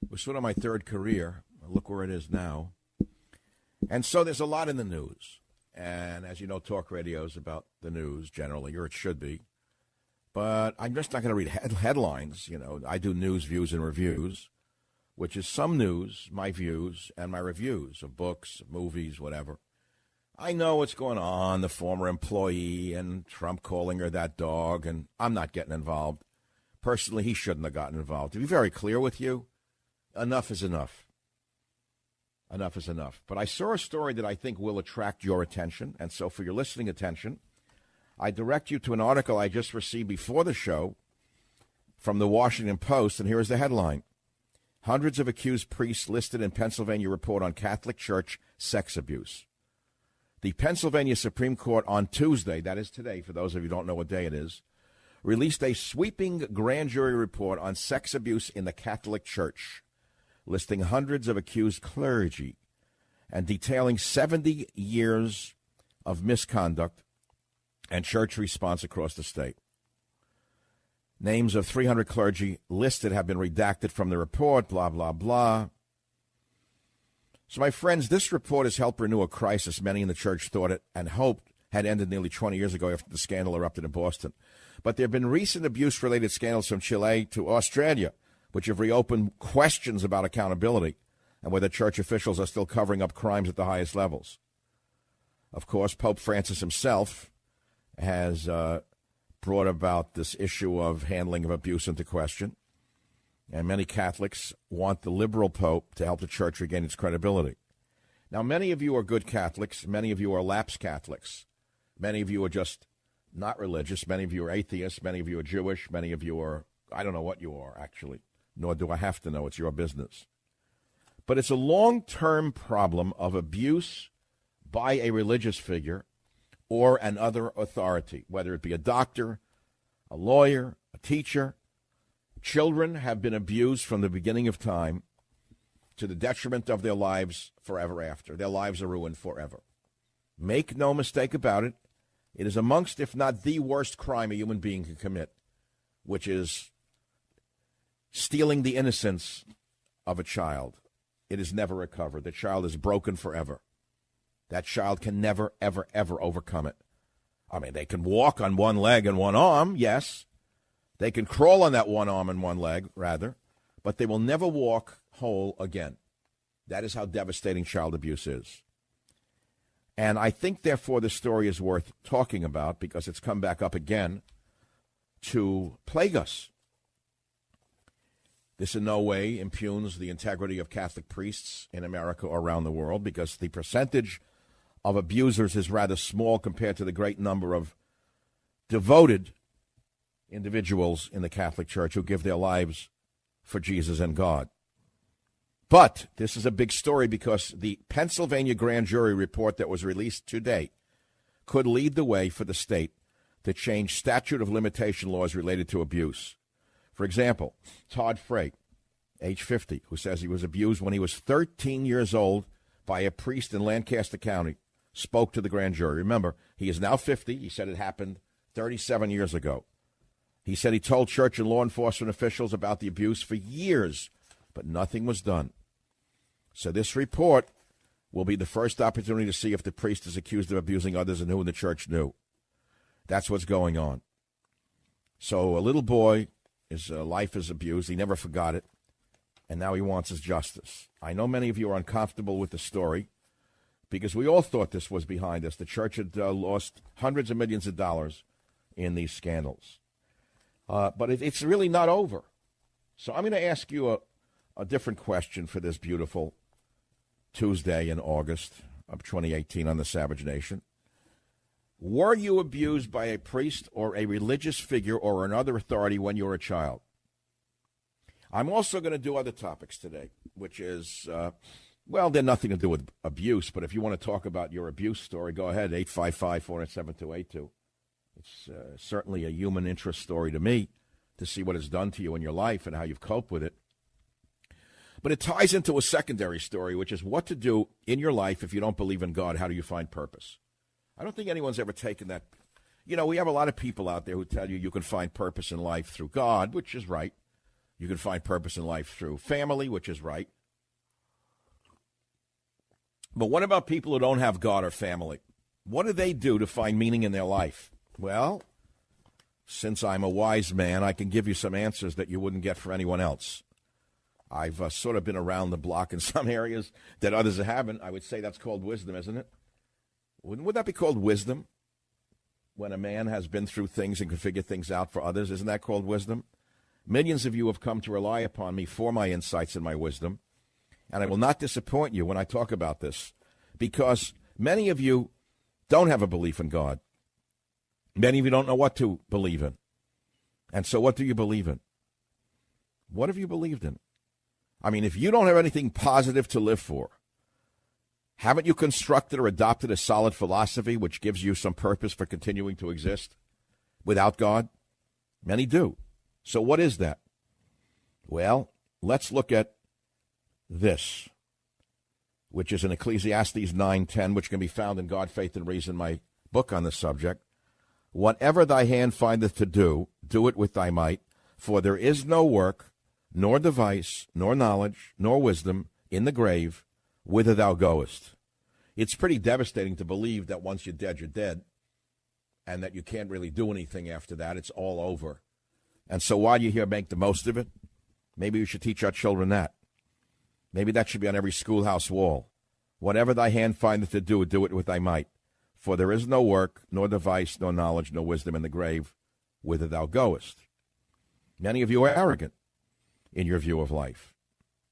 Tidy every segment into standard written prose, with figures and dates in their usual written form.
It was sort of my third career. Look where it is now. And so there's a lot in the news. And as you know, talk radio is about the news generally, or it should be. But I'm just not going to read headlines. You know, I do news, views, and reviews, which is some news, my views, and my reviews of books, movies, whatever. I know what's going on, the former employee and Trump calling her that dog, and I'm not getting involved. Personally, he shouldn't have gotten involved. To be very clear with you, enough is enough. Enough is enough. But I saw a story that I think will attract your attention, and so for your listening attention, I direct you to an article I just received before the show from the Washington Post, and here is the headline. Hundreds of accused priests listed in Pennsylvania report on Catholic Church sex abuse. The Pennsylvania Supreme Court on Tuesday, that is today, for those of you who don't know what day it is, released a sweeping grand jury report on sex abuse in the Catholic Church, listing hundreds of accused clergy and detailing 70 years of misconduct and church response across the state. Names of 300 clergy listed have been redacted from the report, blah, blah, blah. So, my friends, this report has helped renew a crisis many in the church thought it and hoped had ended nearly 20 years ago after the scandal erupted in Boston. But there have been recent abuse-related scandals from Chile to Australia, which have reopened questions about accountability and whether church officials are still covering up crimes at the highest levels. Of course, Pope Francis himself has brought about this issue of handling of abuse into question. And many Catholics want the liberal pope to help the church regain its credibility. Now, many of you are good Catholics. Many of you are lapsed Catholics. Many of you are just not religious. Many of you are atheists. Many of you are Jewish. Many of you are, I don't know what you are, actually, nor do I have to know. It's your business. But it's a long-term problem of abuse by a religious figure or an other authority, whether it be a doctor, a lawyer, a teacher. Children have been abused from the beginning of time to the detriment of their lives forever after. Their lives are ruined forever. Make no mistake about it. It is amongst, if not the worst crime a human being can commit, which is stealing the innocence of a child. It is never recovered. The child is broken forever. That child can never, ever, ever overcome it. I mean, they can walk on one leg and one arm, yes. They can crawl on that one arm and one leg, rather, but they will never walk whole again. That is how devastating child abuse is. And I think, therefore, the story is worth talking about because it's come back up again to plague us. This in no way impugns the integrity of Catholic priests in America or around the world because the percentage of abusers is rather small compared to the great number of devoted individuals in the Catholic Church who give their lives for Jesus and God. But this is a big story because the Pennsylvania grand jury report that was released today could lead the way for the state to change statute of limitation laws related to abuse. For example, Todd Frey, age 50, who says he was abused when he was 13 years old by a priest in Lancaster County, spoke to the grand jury. Remember, he is now 50. He said it happened 37 years ago. He said he told church and law enforcement officials about the abuse for years, but nothing was done. So this report will be the first opportunity to see if the priest is accused of abusing others and who in the church knew. That's what's going on. So a little boy, his life is abused. He never forgot it, and now he wants his justice. I know many of you are uncomfortable with the story because we all thought this was behind us. The church had lost hundreds of millions of dollars in these scandals. But it's really not over. So I'm going to ask you a different question for this beautiful Tuesday in August of 2018 on the Savage Nation. Were you abused by a priest or a religious figure or another authority when you were a child? I'm also going to do other topics today, which is, they're nothing to do with abuse, but if you want to talk about your abuse story, go ahead, 855-407-2282. It's certainly a human interest story to me to see what it's done to you in your life and how you've coped with it. But it ties into a secondary story, which is what to do in your life if you don't believe in God. How do you find purpose? I don't think anyone's ever taken that. You know, we have a lot of people out there who tell you you can find purpose in life through God, which is right. You can find purpose in life through family, which is right. But what about people who don't have God or family? What do they do to find meaning in their life? Well, since I'm a wise man, I can give you some answers that you wouldn't get for anyone else. I've sort of been around the block in some areas that others haven't. I would say that's called wisdom, isn't it? Would that be called wisdom? When a man has been through things and can figure things out for others, isn't that called wisdom? Millions of you have come to rely upon me for my insights and my wisdom, and I will not disappoint you when I talk about this, because many of you don't have a belief in God. Many of you don't know what to believe in. And so what do you believe in? What have you believed in? I mean, if you don't have anything positive to live for, haven't you constructed or adopted a solid philosophy which gives you some purpose for continuing to exist without God? Many do. So what is that? Well, let's look at this, which is in Ecclesiastes 9:10, which can be found in God, Faith, and Reason, my book on the subject. Whatever thy hand findeth to do, do it with thy might, for there is no work, nor device, nor knowledge, nor wisdom in the grave, whither thou goest. It's pretty devastating to believe that once you're dead, and that you can't really do anything after that. It's all over. And so while you're here, make the most of it. Maybe we should teach our children that. Maybe that should be on every schoolhouse wall. Whatever thy hand findeth to do, do it with thy might. For there is no work, nor device, nor knowledge, nor wisdom in the grave, whither thou goest. Many of you are arrogant in your view of life.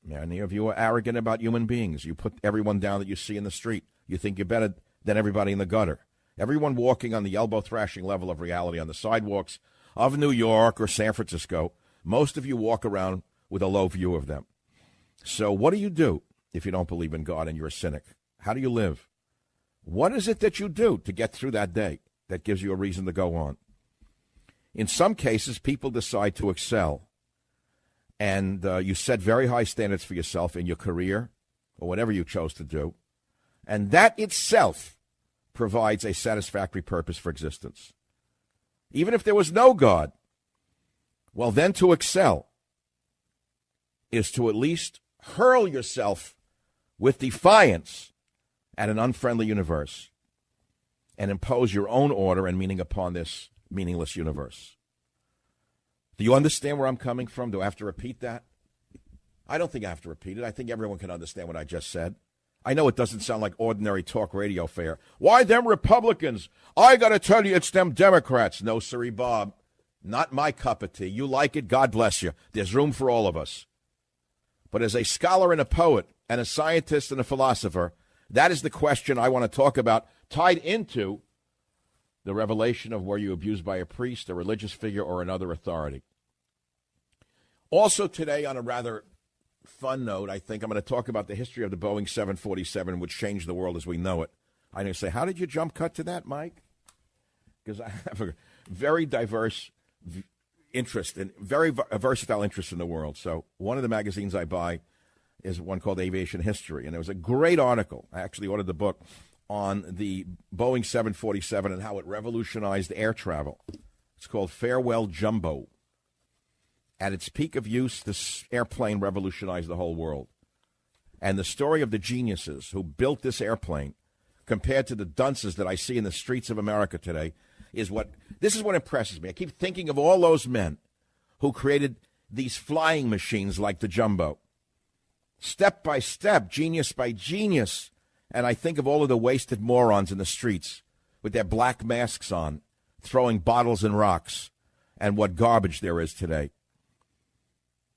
Many of you are arrogant about human beings. You put everyone down that you see in the street. You think you're better than everybody in the gutter. Everyone walking on the elbow-thrashing level of reality on the sidewalks of New York or San Francisco, most of you walk around with a low view of them. So what do you do if you don't believe in God and you're a cynic? How do you live? What is it that you do to get through that day that gives you a reason to go on? In some cases, people decide to excel. And you set very high standards for yourself in your career or whatever you chose to do. And that itself provides a satisfactory purpose for existence. Even if there was no God, well, then to excel is to at least hurl yourself with defiance at an unfriendly universe and impose your own order and meaning upon this meaningless universe. Do you understand where I'm coming from? Do I have to repeat that? I don't think I have to repeat it. I think everyone can understand what I just said. I know it doesn't sound like ordinary talk radio fare. Why them Republicans? I got to tell you, it's them Democrats. No, sirree, Bob. Not my cup of tea. You like it, God bless you. There's room for all of us. But as a scholar and a poet and a scientist and a philosopher, that is the question I want to talk about, tied into the revelation of were you abused by a priest, a religious figure, or another authority. Also today, on a rather fun note, I think I'm going to talk about the history of the Boeing 747, which changed the world as we know it. I'm going to say, how did you jump cut to that, Mike? Because I have a very diverse interest and a versatile interest in the world. So one of the magazines I buy is one called Aviation History, and there was a great article. I actually ordered the book on the Boeing 747 and how it revolutionized air travel. It's called Farewell Jumbo. At its peak of use, this airplane revolutionized the whole world. And the story of the geniuses who built this airplane compared to the dunces that I see in the streets of America today is what impresses me. I keep thinking of all those men who created these flying machines like the Jumbo. Step by step, genius by genius. And I think of all of the wasted morons in the streets with their black masks on, throwing bottles and rocks, and what garbage there is today.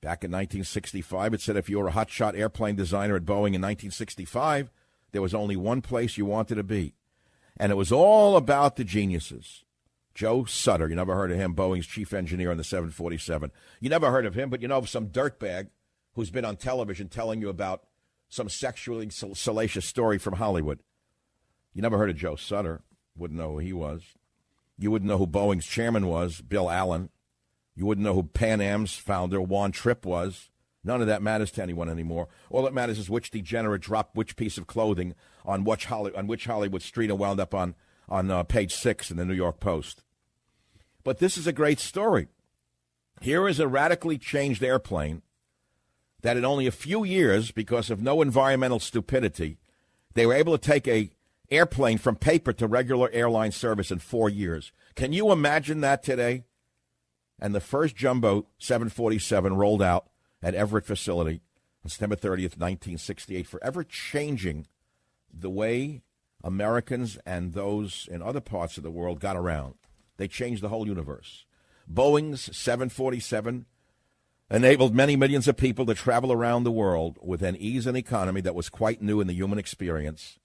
Back in 1965, it said if you were a hotshot airplane designer at Boeing in 1965, there was only one place you wanted to be. And it was all about the geniuses. Joe Sutter, you never heard of him, Boeing's chief engineer on the 747. You never heard of him, but you know of some dirtbag who's been on television telling you about some sexually salacious story from Hollywood. You never heard of Joe Sutter. Wouldn't know who he was. You wouldn't know who Boeing's chairman was, Bill Allen. You wouldn't know who Pan Am's founder, Juan Trippe, was. None of that matters to anyone anymore. All that matters is which degenerate dropped which piece of clothing on which Hollywood street and wound up on page 6 in the New York Post. But this is a great story. Here is a radically changed airplane that in only a few years, because of no environmental stupidity, they were able to take a airplane from paper to regular airline service in 4 years. Can you imagine that today? And the first jumbo 747 rolled out at Everett facility on September 30th, 1968, forever changing the way Americans and those in other parts of the world got around. They changed the whole universe. Boeing's 747 enabled many millions of people to travel around the world with an ease and economy that was quite new in the human experience,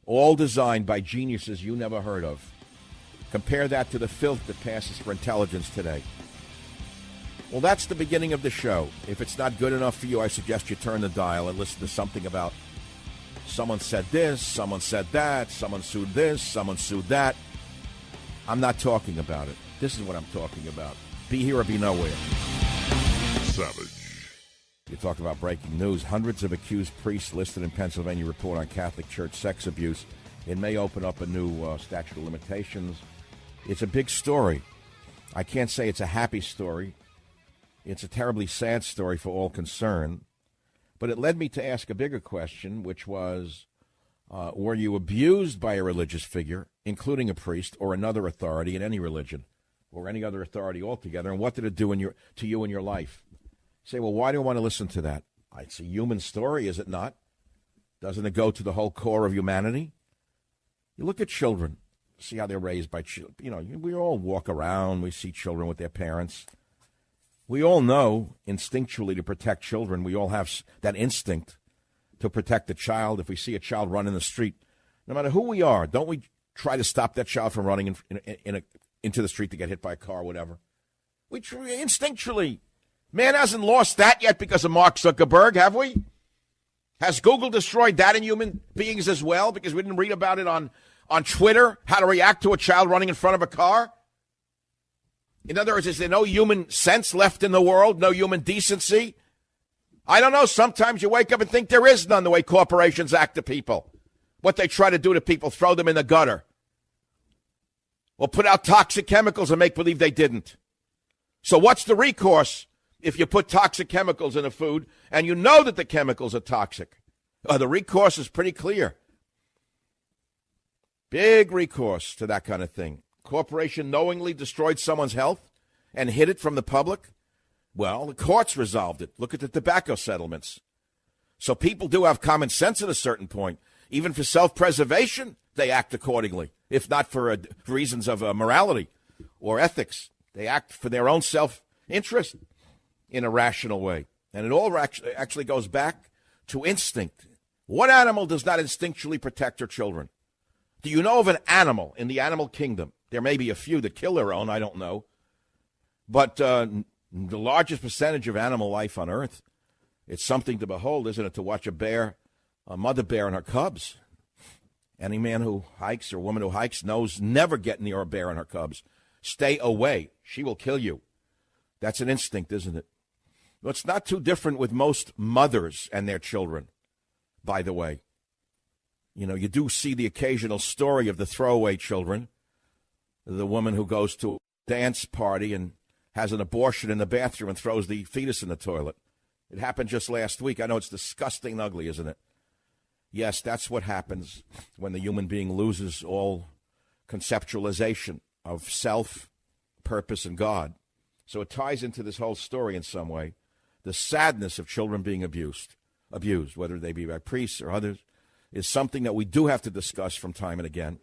all designed by geniuses you never heard of. Compare that to the filth that passes for intelligence today. Well, that's the beginning of the show. If it's not good enough for you, I suggest you turn the dial and listen to something about someone said this, someone said that, someone sued this, someone sued that. I'm not talking about it. This is what I'm talking about. Be here or be nowhere. Savage. You talked about breaking news. Hundreds of accused priests listed in Pennsylvania report on Catholic Church sex abuse. It may open up a new statute of limitations. It's a big story. I can't say it's a happy story. It's a terribly sad story for all concerned. But it led me to ask a bigger question, which was, were you abused by a religious figure, including a priest or another authority in any religion or any other authority altogether, and what did it do to you in your life? You say, well, why do I want to listen to that? It's a human story, is it not? Doesn't it go to the whole core of humanity? You look at children, see how they're raised by children. You know, we all walk around, we see children with their parents. We all know instinctually to protect children. We all have that instinct to protect the child. If we see a child run in the street, no matter who we are, don't we try to stop that child from running into the street to get hit by a car or whatever? We instinctually. Man hasn't lost that yet because of Mark Zuckerberg, have we? Has Google destroyed that in human beings as well because we didn't read about it on Twitter, how to react to a child running in front of a car? In other words, is there no human sense left in the world, no human decency? I don't know. Sometimes you wake up and think there is none the way corporations act to people. What they try to do to people, throw them in the gutter. Or put out toxic chemicals and make believe they didn't. So what's the recourse if you put toxic chemicals in a food and you know that the chemicals are toxic? The recourse is pretty clear. Big recourse to that kind of thing. Corporation knowingly destroyed someone's health and hid it from the public? Well, the courts resolved it. Look at the tobacco settlements. So people do have common sense at a certain point. Even for self-preservation, they act accordingly. If not for reasons of morality or ethics, they act for their own self-interest in a rational way. And it all actually goes back to instinct. What animal does not instinctually protect her children? Do you know of an animal in the animal kingdom? There may be a few that kill their own, I don't know. But the largest percentage of animal life on Earth, it's something to behold, isn't it, to watch a mother bear and her cubs. Any man who hikes or woman who hikes knows never get near a bear and her cubs. Stay away. She will kill you. That's an instinct, isn't it? Well, it's not too different with most mothers and their children, by the way. You know, you do see the occasional story of the throwaway children. The woman who goes to a dance party and has an abortion in the bathroom and throws the fetus in the toilet. It happened just last week. I know it's disgusting and ugly, isn't it? Yes, that's what happens when the human being loses all conceptualization of self, purpose, and God. So it ties into this whole story in some way. The sadness of children being abused, whether they be by priests or others, is something that we do have to discuss from time and again.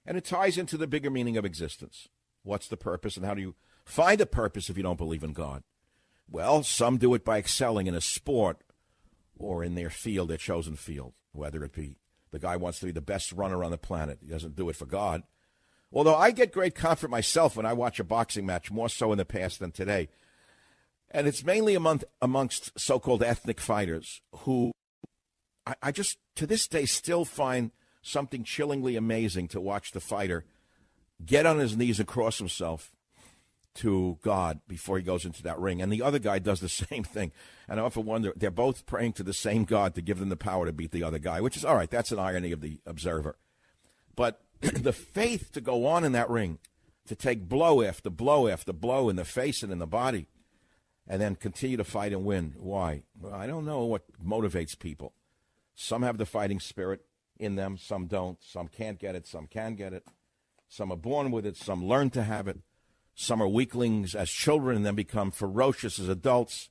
And it ties into the bigger meaning of existence. What's the purpose, and how do you find a purpose if you don't believe in God? Well, some do it by excelling in a sport or in their field, their chosen field, whether it be the guy wants to be the best runner on the planet. He doesn't do it for God. Although I get great comfort myself when I watch a boxing match, more so in the past than today. And it's mainly amongst so-called ethnic fighters who I just, to this day, still find something chillingly amazing to watch the fighter get on his knees and cross himself to God before he goes into that ring. And the other guy does the same thing. And I often wonder, they're both praying to the same God to give them the power to beat the other guy, which is, all right, that's an irony of the observer. But the faith to go on in that ring, to take blow after blow after blow in the face and in the body, and then continue to fight and win. Why? Well, I don't know what motivates people. Some have the fighting spirit in them, some don't. Some can't get it, some can get it. Some are born with it, some learn to have it. Some are weaklings as children and then become ferocious as adults.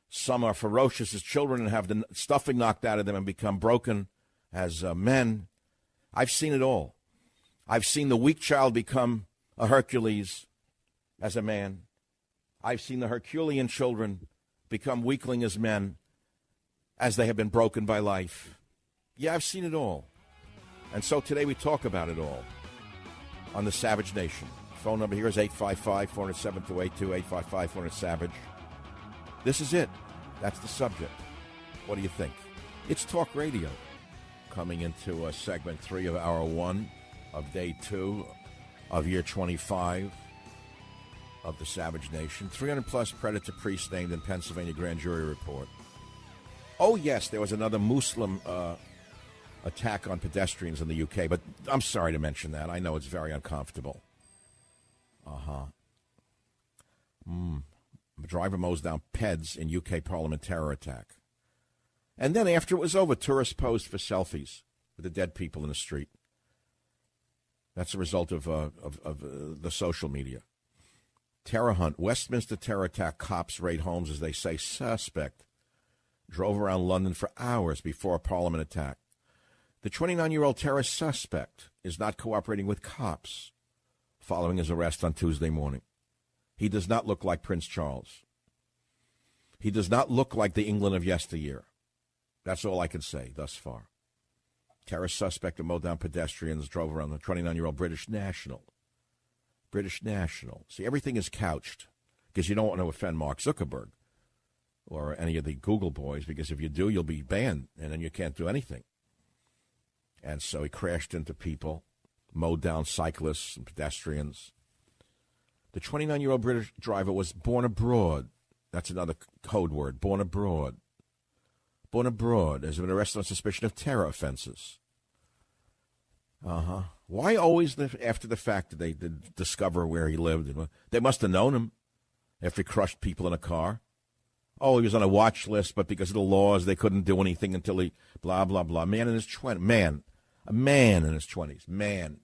Some are ferocious as children and have the stuffing knocked out of them and become broken as men. I've seen it all. I've seen the weak child become a Hercules as a man. I've seen the Herculean children become weakling as men as they have been broken by life. Yeah, I've seen it all. And so today we talk about it all on the Savage Nation. Phone number here is 855-407-282, 855-400-SAVAGE. This is it. That's the subject. What do you think? It's talk radio. Coming into segment 3 of hour 1 of day 2 of year 25 of the Savage Nation. 300-plus predator priests named in Pennsylvania grand jury report. Oh, yes, there was another Muslim attack on pedestrians in the UK, but I'm sorry to mention that. I know it's very uncomfortable. A driver mows down peds in UK Parliament terror attack. And then after it was over, tourists posed for selfies with the dead people in the street. That's a result of the social media. Terror hunt. Westminster terror attack. Cops raid homes as they say suspect drove around London for hours before a Parliament attack. The 29-year-old terrorist suspect is not cooperating with cops following his arrest on Tuesday morning. He does not look like Prince Charles. He does not look like the England of yesteryear. That's all I can say thus far. Terrorist suspect of mowed down pedestrians drove around the 29-year-old British national. British national. See, everything is couched because you don't want to offend Mark Zuckerberg or any of the Google boys, because if you do, you'll be banned, and then you can't do anything. And so he crashed into people, mowed down cyclists and pedestrians. The 29-year-old British driver was born abroad. That's another code word, born abroad. Born abroad, has been arrested on suspicion of terror offenses. Why always after the fact did they discover where he lived? They must have known him after he crushed people in a car. Oh, he was on a watch list, but because of the laws, they couldn't do anything until he blah, blah, blah. Man in his 20s. Man. A man in his 20s. Man.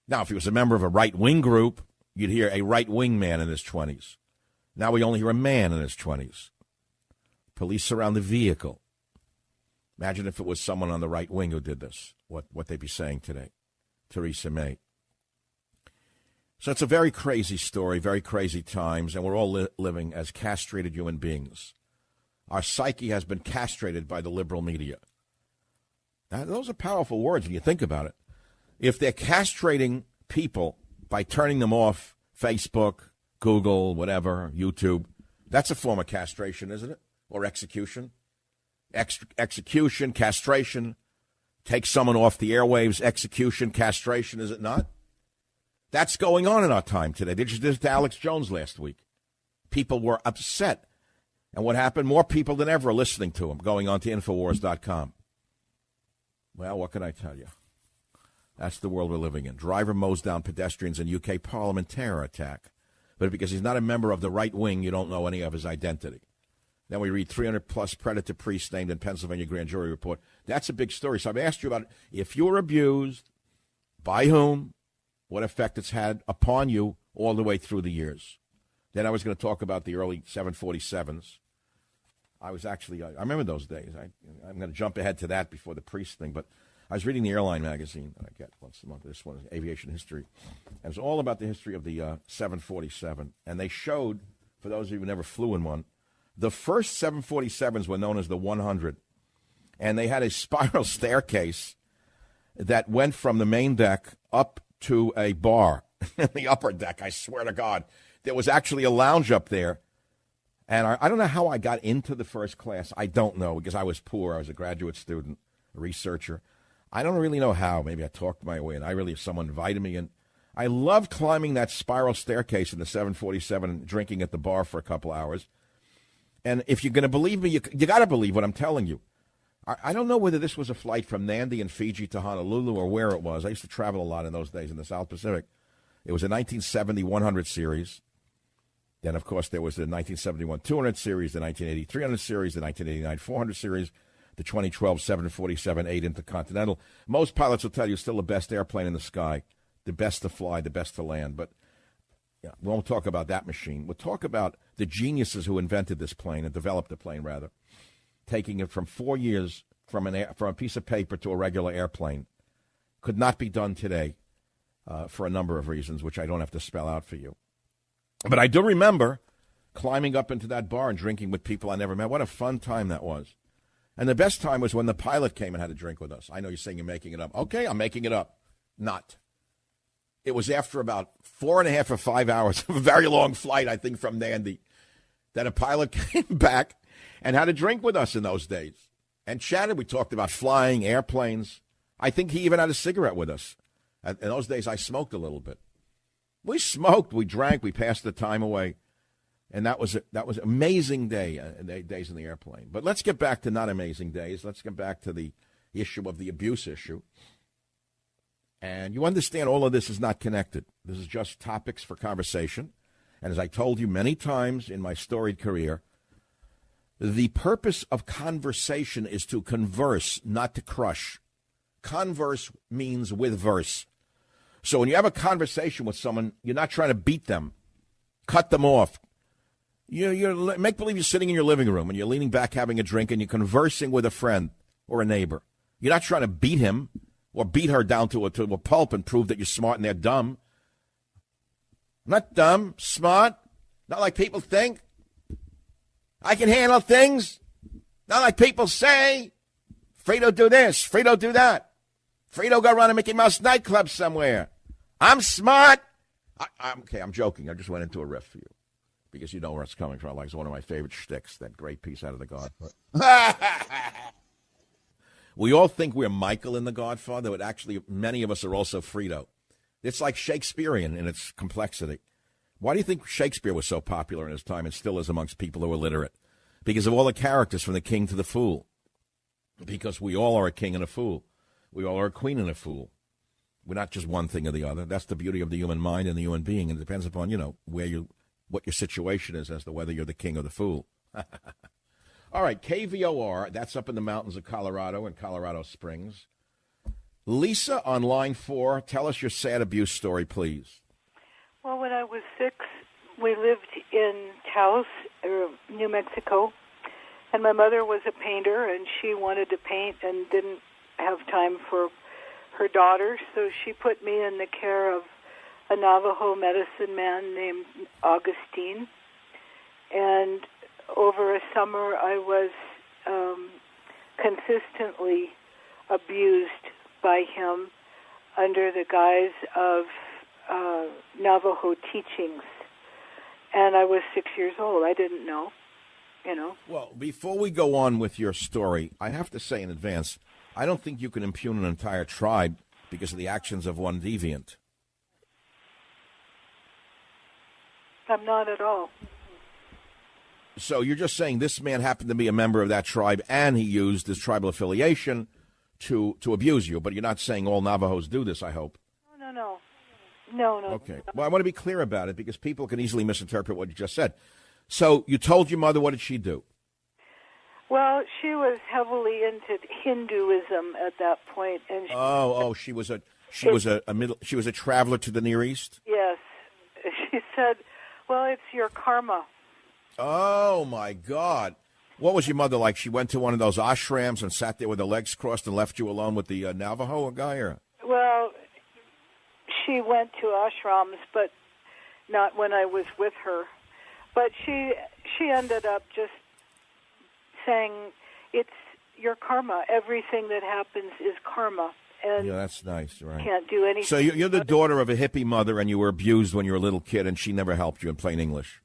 Now, if he was a member of a right-wing group, you'd hear a right-wing man in his 20s. Now we only hear a man in his 20s. Police surround the vehicle. Imagine if it was someone on the right wing who did this, what they'd be saying today. Theresa May. So it's a very crazy story, very crazy times, and we're all living as castrated human beings. Our psyche has been castrated by the liberal media. Now, those are powerful words when you think about it. If they're castrating people by turning them off Facebook, Google, whatever, YouTube, that's a form of castration, isn't it? Or execution. Execution, castration, take someone off the airwaves, execution, castration, is it not? That's going on in our time today. They just did it to Alex Jones last week. People were upset. And what happened? More people than ever are listening to him, going on to Infowars.com. Well, what can I tell you? That's the world we're living in. Driver mows down pedestrians in UK Parliament terror attack. But because he's not a member of the right wing, you don't know any of his identity. Then we read 300-plus predator priests named in Pennsylvania grand jury report. That's a big story. So I've asked you about if you were abused, by whom, what effect it's had upon you all the way through the years. Then I was going to talk about the early 747s. I remember those days. I'm going to jump ahead to that before the priest thing, but I was reading the airline magazine that I get once a month. This one is Aviation History. And it was all about the history of the 747. And they showed, for those of you who never flew in one, the first 747s were known as the 100. And they had a spiral staircase that went from the main deck up to a bar in the upper deck. I swear to God. There was actually a lounge up there. And I don't know how I got into the first class. I don't know, because I was poor. I was a graduate student, a researcher. I don't really know how. Maybe I talked my way in. Someone invited me in. I loved climbing that spiral staircase in the 747 and drinking at the bar for a couple hours. And if you're going to believe me, you got to believe what I'm telling you. I don't know whether this was a flight from Nandi in Fiji to Honolulu or where it was. I used to travel a lot in those days in the South Pacific. It was a 1970 100 series. Then, of course, there was the 1971 200 series, the 1980 300 series, the 1989 400 series, the 2012 747-8 Intercontinental. Most pilots will tell you it's still the best airplane in the sky, the best to fly, the best to land. But we won't talk about that machine. We'll talk about the geniuses who invented this plane and developed the plane, rather, taking it from 4 years from a piece of paper to a regular airplane. Could not be done today for a number of reasons, which I don't have to spell out for you. But I do remember climbing up into that bar and drinking with people I never met. What a fun time that was. And the best time was when the pilot came and had a drink with us. I know you're saying you're making it up. Okay, I'm making it up. Not. It was after about 4.5 or 5 hours of a very long flight, I think, from Nandi, that a pilot came back and had a drink with us in those days and chatted. We talked about flying, airplanes. I think he even had a cigarette with us. In those days, I smoked a little bit. We smoked, we drank, we passed the time away, and that was amazing days in the airplane. But let's get back to not amazing days. Let's get back to the issue of the abuse issue. And you understand all of this is not connected. This is just topics for conversation. And as I told you many times in my storied career, the purpose of conversation is to converse, not to crush. Converse means with verse. So when you have a conversation with someone, you're not trying to beat them, cut them off. You make believe you're sitting in your living room and you're leaning back having a drink and you're conversing with a friend or a neighbor. You're not trying to beat him or beat her down to a pulp and prove that you're smart and they're dumb. I'm not dumb, smart, not like people think. I can handle things, not like people say. Frito do this, Frito do that. Frito go run a Mickey Mouse nightclub somewhere. I'm smart. I'm joking. I just went into a riff for you because you know where it's coming from. Like, it's one of my favorite shticks, that great piece out of The Godfather. We all think we're Michael in The Godfather, but actually many of us are also Frito. It's like Shakespearean in its complexity. Why do you think Shakespeare was so popular in his time and still is amongst people who are literate? Because of all the characters from the king to the fool. Because we all are a king and a fool. We all are a queen and a fool. We're not just one thing or the other. That's the beauty of the human mind and the human being. And it depends upon, what your situation is as to whether you're the king or the fool. All right, KVOR, that's up in the mountains of Colorado and Colorado Springs. Lisa on line 4, tell us your sad abuse story, please. Well, when I was 6, we lived in Taos, New Mexico, and my mother was a painter, and she wanted to paint and didn't have time for her daughter, so she put me in the care of a Navajo medicine man named Augustine. And over a summer, I was consistently abused by him under the guise of Navajo teachings. And I was 6 years old. I didn't know, Well, before we go on with your story, I have to say in advance, I don't think you can impugn an entire tribe because of the actions of one deviant. I'm not at all. So you're just saying this man happened to be a member of that tribe and he used his tribal affiliation to abuse you, but you're not saying all Navajos do this, I hope. No. Okay. Well, I want to be clear about it because people can easily misinterpret what you just said. So you told your mother, what did she do? Well, she was heavily into Hinduism at that point, and she was a traveler to the Near East. Yes, she said, "Well, it's your karma." Oh my God! What was your mother like? She went to one of those ashrams and sat there with her legs crossed and left you alone with the Navajo guy, or? Well, she went to ashrams, but not when I was with her. But she ended up just saying, it's your karma. Everything that happens is karma. And yeah, that's nice, right? Can't do anything. So you're the daughter of a hippie mother, and you were abused when you were a little kid, and she never helped you in plain English.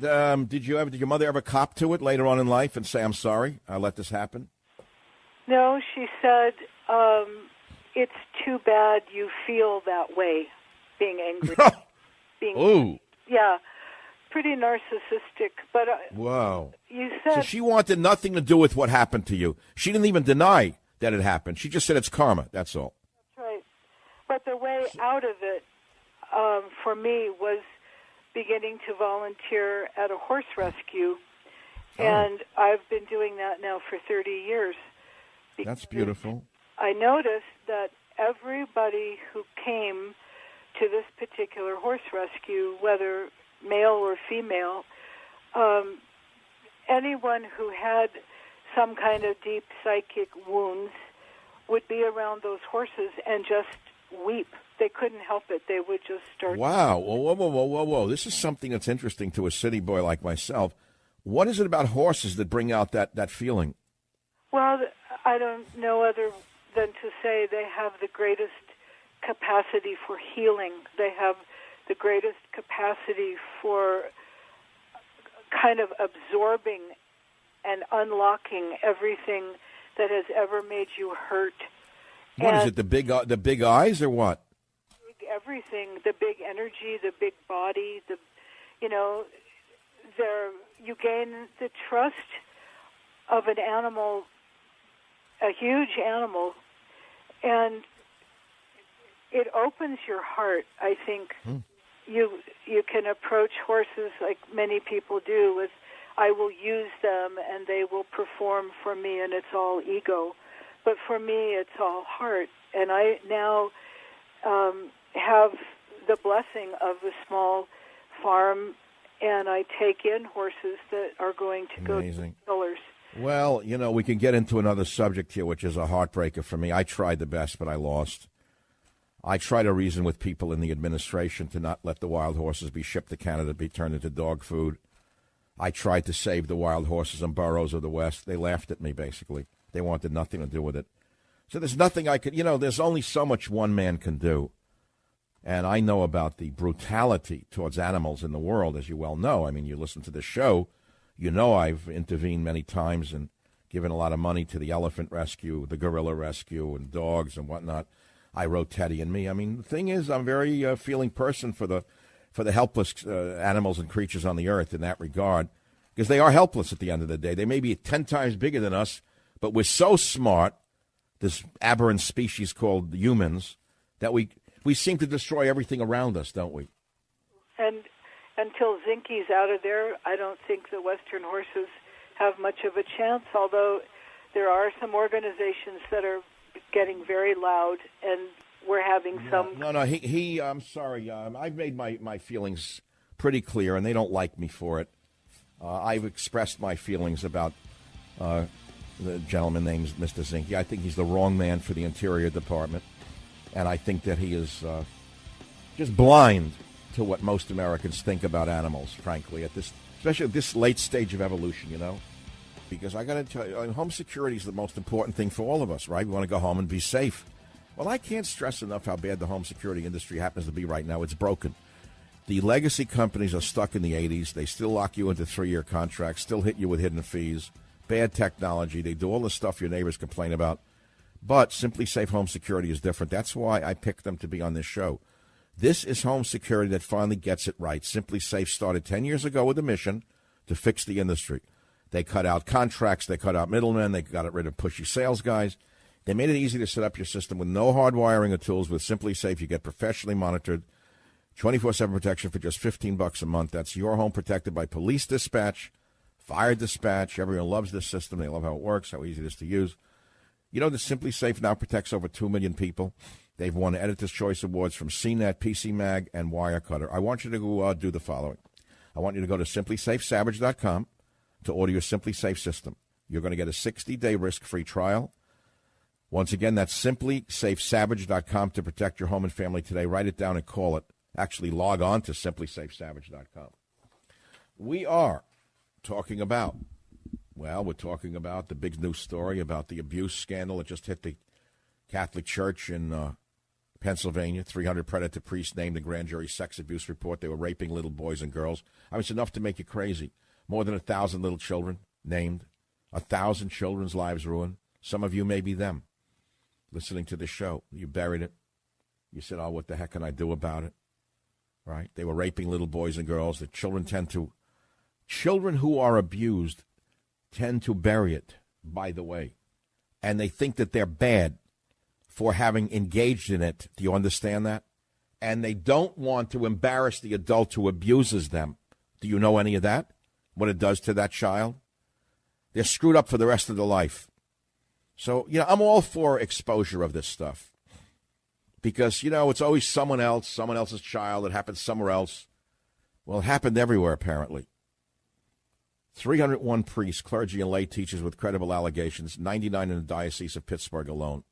Did your mother ever cop to it later on in life and say, I'm sorry, I let this happen? No, she said, it's too bad you feel that way, being angry. Ooh. Yeah, pretty narcissistic. But wow. You said... So she wanted nothing to do with what happened to you. She didn't even deny that it happened. She just said it's karma, that's all. That's right. But the way way out of it for me was beginning to volunteer at a horse rescue, and I've been doing that now for 30 years. That's beautiful. I noticed that everybody who came to this particular horse rescue, whether male or female, anyone who had some kind of deep psychic wounds would be around those horses and just weep. They couldn't help it. They would just start. Wow. Whoa. This is something that's interesting to a city boy like myself. What is it about horses that bring out that feeling? Well, I don't know other than to say they have the greatest capacity for healing. They have the greatest capacity for kind of absorbing and unlocking everything that has ever made you hurt. What is it? The big eyes or what? Everything, the big energy, the big body, you gain the trust of an animal, a huge animal, and it opens your heart. I think you can approach horses like many people do with, I will use them and they will perform for me, and it's all ego. But for me, it's all heart, and I now have the blessing of a small farm, and I take in horses that are going to go to killers. Well, we can get into another subject here, which is a heartbreaker for me. I tried the best, but I lost. I try to reason with people in the administration to not let the wild horses be shipped to Canada, be turned into dog food. I tried to save the wild horses and burros of the West. They laughed at me, basically. They wanted nothing to do with it. So there's nothing I could, there's only so much one man can do. And I know about the brutality towards animals in the world, as you well know. I mean, you listen to this show, I've intervened many times and given a lot of money to the elephant rescue, the gorilla rescue, and dogs and whatnot. I wrote Teddy and Me. I mean, the thing is, I'm a very feeling person for the helpless animals and creatures on the earth in that regard, because they are helpless at the end of the day. They may be 10 times bigger than us, but we're so smart, this aberrant species called humans, that we seem to destroy everything around us, don't we? And until Zinke's out of there, I don't think the Western horses have much of a chance, although there are some organizations that are getting very loud, and we're having some... No, I'm sorry. I've made my feelings pretty clear, and they don't like me for it. I've expressed my feelings about the gentleman named Mr. Zinke. I think he's the wrong man for the Interior Department. And I think that he is just blind to what most Americans think about animals, frankly, especially at this late stage of evolution, Because I got to tell you, home security is the most important thing for all of us, right? We want to go home and be safe. Well, I can't stress enough how bad the home security industry happens to be right now. It's broken. The legacy companies are stuck in the 80s. They still lock you into 3-year contracts, still hit you with hidden fees, bad technology. They do all the stuff your neighbors complain about. But Simply Safe Home Security is different. That's why I picked them to be on this show. This is home security that finally gets it right. Simply Safe started 10 years ago with a mission to fix the industry. They cut out contracts. They cut out middlemen. They got rid of pushy sales guys. They made it easy to set up your system with no hard wiring or tools. With Simply Safe, you get professionally monitored, 24/7 protection for just $15 a month. That's your home protected by police dispatch, fire dispatch. Everyone loves this system. They love how it works, how easy it is to use. The Simply Safe now protects over 2 million people. They've won Editor's Choice Awards from CNET, PC Mag, and Wirecutter. I want you to go do the following. I want you to go to simplysafesavage.com to order your Simply Safe system. You're going to get a 60-day risk-free trial. Once again, that's simplysafesavage.com to protect your home and family today. Write it down and call it. Actually, log on to simplysafesavage.com. We are talking about, we're talking about the big news story about the abuse scandal that just hit the Catholic Church in Pennsylvania. 300 predator priests named in grand jury sex abuse report. They were raping little boys and girls. I mean, it's enough to make you crazy. More than 1,000 little children named. 1,000 children's lives ruined. Some of you may be them. Listening to the show, you buried it. You said, oh, what the heck can I do about it? Right? They were raping little boys and girls. The children who are abused tend to bury it, by the way. And they think that they're bad for having engaged in it. Do you understand that? and they don't want to embarrass the adult who abuses them. Do you know any of that? What it does to that child? They're screwed up for the rest of their life. So, I'm all for exposure of this stuff. Because, it's always someone else's child. It happens somewhere else. Well, it happened everywhere, apparently. 301 priests, clergy, and lay teachers with credible allegations, 99 in the Diocese of Pittsburgh alone.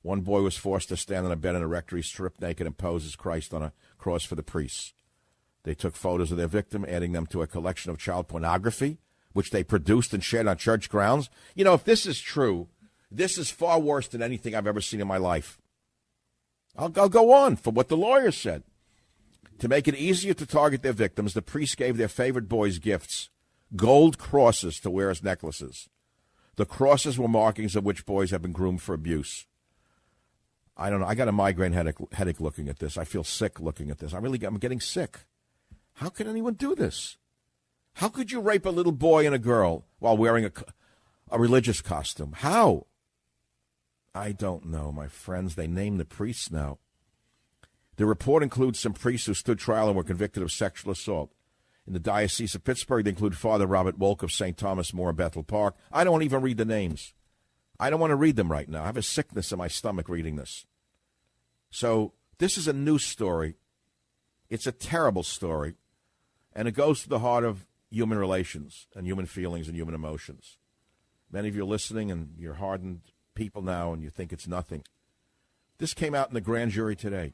One boy was forced to stand on a bed in a rectory, stripped naked, and pose as Christ on a cross for the priests. They took photos of their victim, adding them to a collection of child pornography, which they produced and shared on church grounds. If this is true, this is far worse than anything I've ever seen in my life. I'll go on for what the lawyers said. To make it easier to target their victims, the priests gave their favorite boys gifts, gold crosses to wear as necklaces. The crosses were markings of which boys have been groomed for abuse. I don't know. I got a migraine headache looking at this. I feel sick looking at this. I'm getting sick. How can anyone do this? How could you rape a little boy and a girl while wearing a religious costume? How? I don't know, my friends. They name the priests now. The report includes some priests who stood trial and were convicted of sexual assault. In the Diocese of Pittsburgh, they include Father Robert Wolk of St. Thomas More, Bethel Park. I don't even read the names. I don't want to read them right now. I have a sickness in my stomach reading this. So this is a news story. It's a terrible story. And it goes to the heart of human relations and human feelings and human emotions. Many of you are listening, and you're hardened people now, and you think it's nothing. This came out in the grand jury today.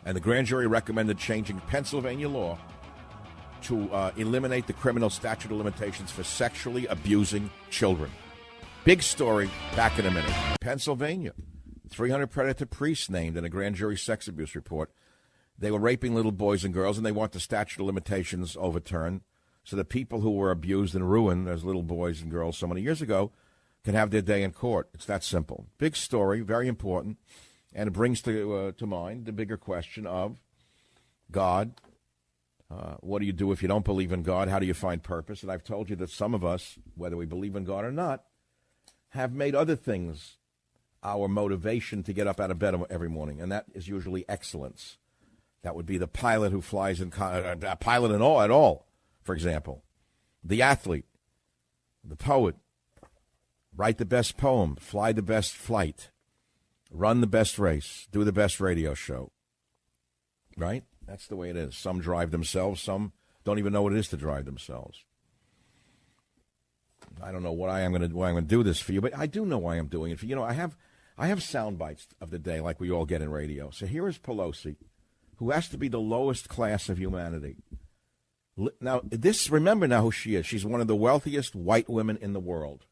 And the grand jury recommended changing Pennsylvania law to eliminate the criminal statute of limitations for sexually abusing children. Big story, back in a minute. Pennsylvania, 300 predator priests named in a grand jury sex abuse report. They were raping little boys and girls, and they want the statute of limitations overturned so that people who were abused and ruined as little boys and girls so many years ago can have their day in court. It's that simple. Big story, very important, and it brings to mind the bigger question of God. What do you do if you don't believe in God? How do you find purpose? And I've told you that some of us, whether we believe in God or not, have made other things our motivation to get up out of bed every morning, and that is usually excellence. That would be the pilot who flies pilot and all at all, for example. The athlete, the poet, write the best poem, fly the best flight, run the best race, do the best radio show. Right? That's the way it is. Some drive themselves. Some don't even know what it is to drive themselves. I don't know why I'm going to do this for you, but I do know why I'm doing it for you. I have sound bites of the day like we all get in radio. So here is Pelosi, who has to be the lowest class of humanity. Now, remember now who she is. She's one of the wealthiest white women in the world.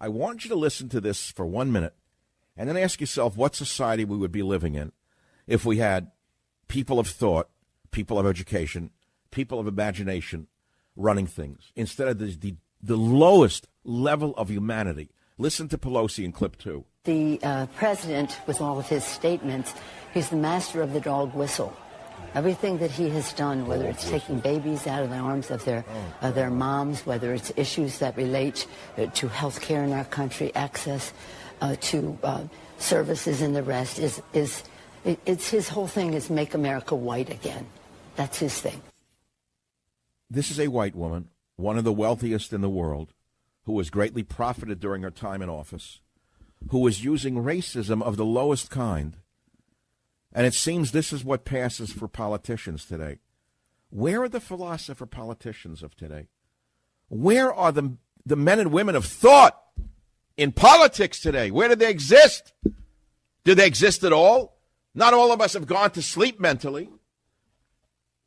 I want you to listen to this for 1 minute and then ask yourself what society we would be living in if we had people of thought, people of education, people of imagination running things instead of the lowest level of humanity. Listen to Pelosi in clip 2. The president, with all of his statements, he's the master of the dog whistle. Everything that he has done, whether it's taking babies out of the arms of their moms, whether it's issues that relate to health care in our country, access to services and the rest, it's his whole thing is make America white again. That's his thing. This is a white woman, one of the wealthiest in the world, who has greatly profited during her time in office, who is using racism of the lowest kind. And it seems this is what passes for politicians today. Where are the philosopher politicians of today? Where are the men and women of thought in politics today? Where do they exist? Do they exist at all? Not all of us have gone to sleep mentally.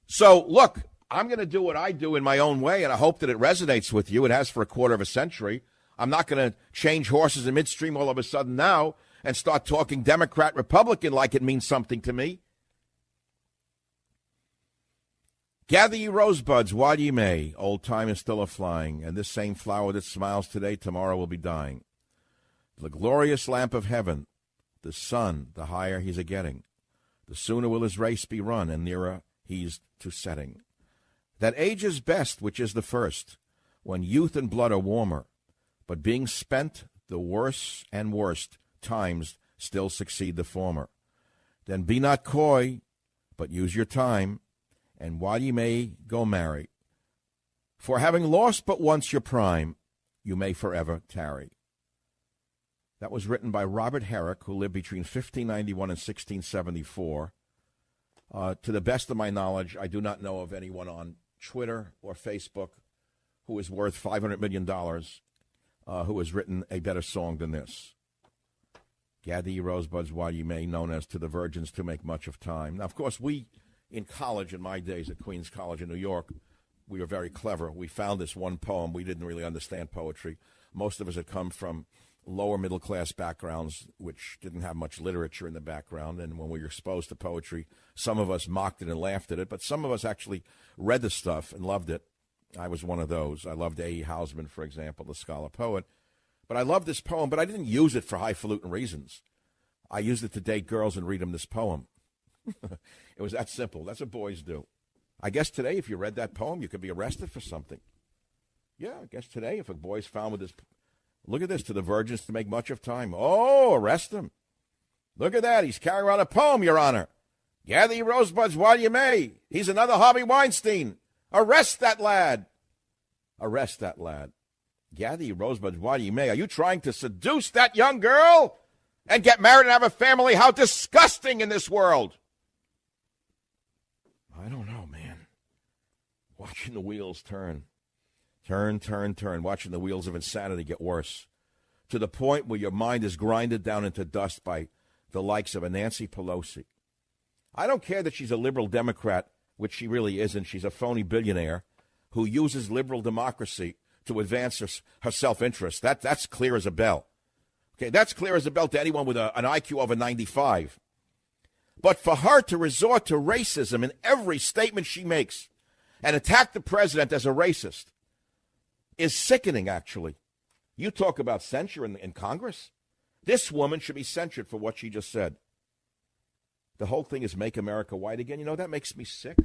So, look, I'm going to do what I do in my own way, and I hope that it resonates with you. It has for a quarter of a century. I'm not going to change horses in midstream all of a sudden now and start talking Democrat, Republican like it means something to me. Gather ye rosebuds while ye may. Old time is still a-flying, and this same flower that smiles today, tomorrow will be dying. The glorious lamp of heaven, the sun, the higher he's a-getting. The sooner will his race be run, and nearer he's to setting. That age is best which is the first, when youth and blood are warmer, but being spent, the worse and worst times still succeed the former. Then be not coy, but use your time, and while ye may, go marry. For having lost but once your prime, you may forever tarry. That was written by Robert Herrick, who lived between 1591 and 1674. To the best of my knowledge, I do not know of anyone on Twitter or Facebook who is worth $500 million who has written a better song than this. Gather ye rosebuds while ye may, known as To the Virgins to Make Much of Time. Now, of course, we in college, in my days at Queens College in New York, we were very clever. We found this one poem. We didn't really understand poetry. Most of us had come from lower middle-class backgrounds, which didn't have much literature in the background. And when we were exposed to poetry, some of us mocked it and laughed at it, but some of us actually read the stuff and loved it. I was one of those. I loved A.E. Housman, for example, the scholar poet. But I loved this poem, but I didn't use it for highfalutin reasons. I used it to date girls and read them this poem. It was that simple. That's what boys do. I guess today, if you read that poem, you could be arrested for something. Yeah, I guess today, if a boy's found with this, look at this, To the Virgins to Make Much of Time. Oh, arrest him. Look at that. He's carrying around a poem, Your Honor. Gather your rosebuds while you may. He's another Harvey Weinstein. Arrest that lad. Arrest that lad. Gather your rosebuds while you may. Are you trying to seduce that young girl and get married and have a family? How disgusting in this world. I don't know, man. Watching the wheels turn. Turn, turn, turn. Watching the wheels of insanity get worse. To the point where your mind is grinded down into dust by the likes of a Nancy Pelosi. I don't care that she's a liberal Democrat, which she really isn't. She's a phony billionaire who uses liberal democracy to advance her self-interest. That's clear as a bell. Okay, that's clear as a bell to anyone with an IQ over 95. But for her to resort to racism in every statement she makes and attack the president as a racist is sickening, actually. You talk about censure in Congress? This woman should be censured for what she just said. The whole thing is Make America White Again. You know, that makes me sick.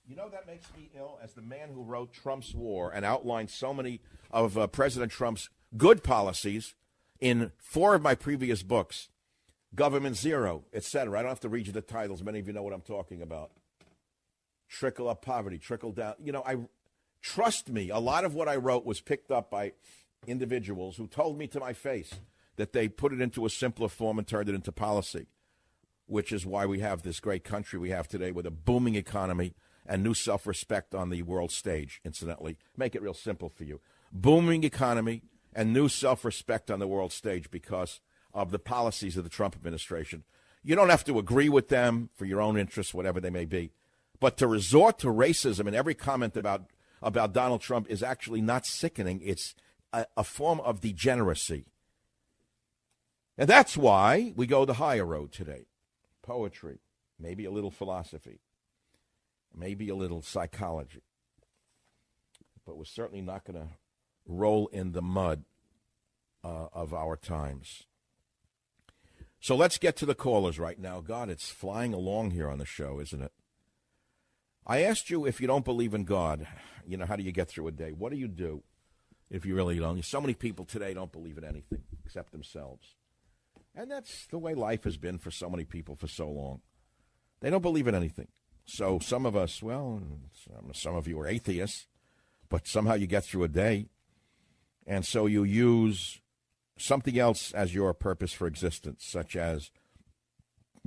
You know, that makes me ill as the man who wrote Trump's War and outlined so many of President Trump's good policies in 4 of my previous books. Government Zero, etc. I don't have to read you the titles. Many of you know what I'm talking about. Trickle up poverty, trickle down. You know, trust me, a lot of what I wrote was picked up by individuals who told me to my face that they put it into a simpler form and turned it into policy, which is why we have this great country we have today with a booming economy and new self-respect on the world stage, incidentally. Make it real simple for you. Booming economy and new self-respect on the world stage because of the policies of the Trump administration. You don't have to agree with them for your own interests, whatever they may be. But to resort to racism in every comment about Donald Trump is actually not sickening. It's a form of degeneracy. And that's why we go the higher road today. Poetry, maybe a little philosophy, maybe a little psychology. But we're certainly not going to roll in the mud of our times. So let's get to the callers right now. God, it's flying along here on the show, isn't it? I asked you, if you don't believe in God, you know, how do you get through a day? What do you do if you really don't? So many people today don't believe in anything except themselves. And that's the way life has been for so many people for so long. They don't believe in anything. So some of us, well, some of you are atheists, but somehow you get through a day. And so you use something else as your purpose for existence, such as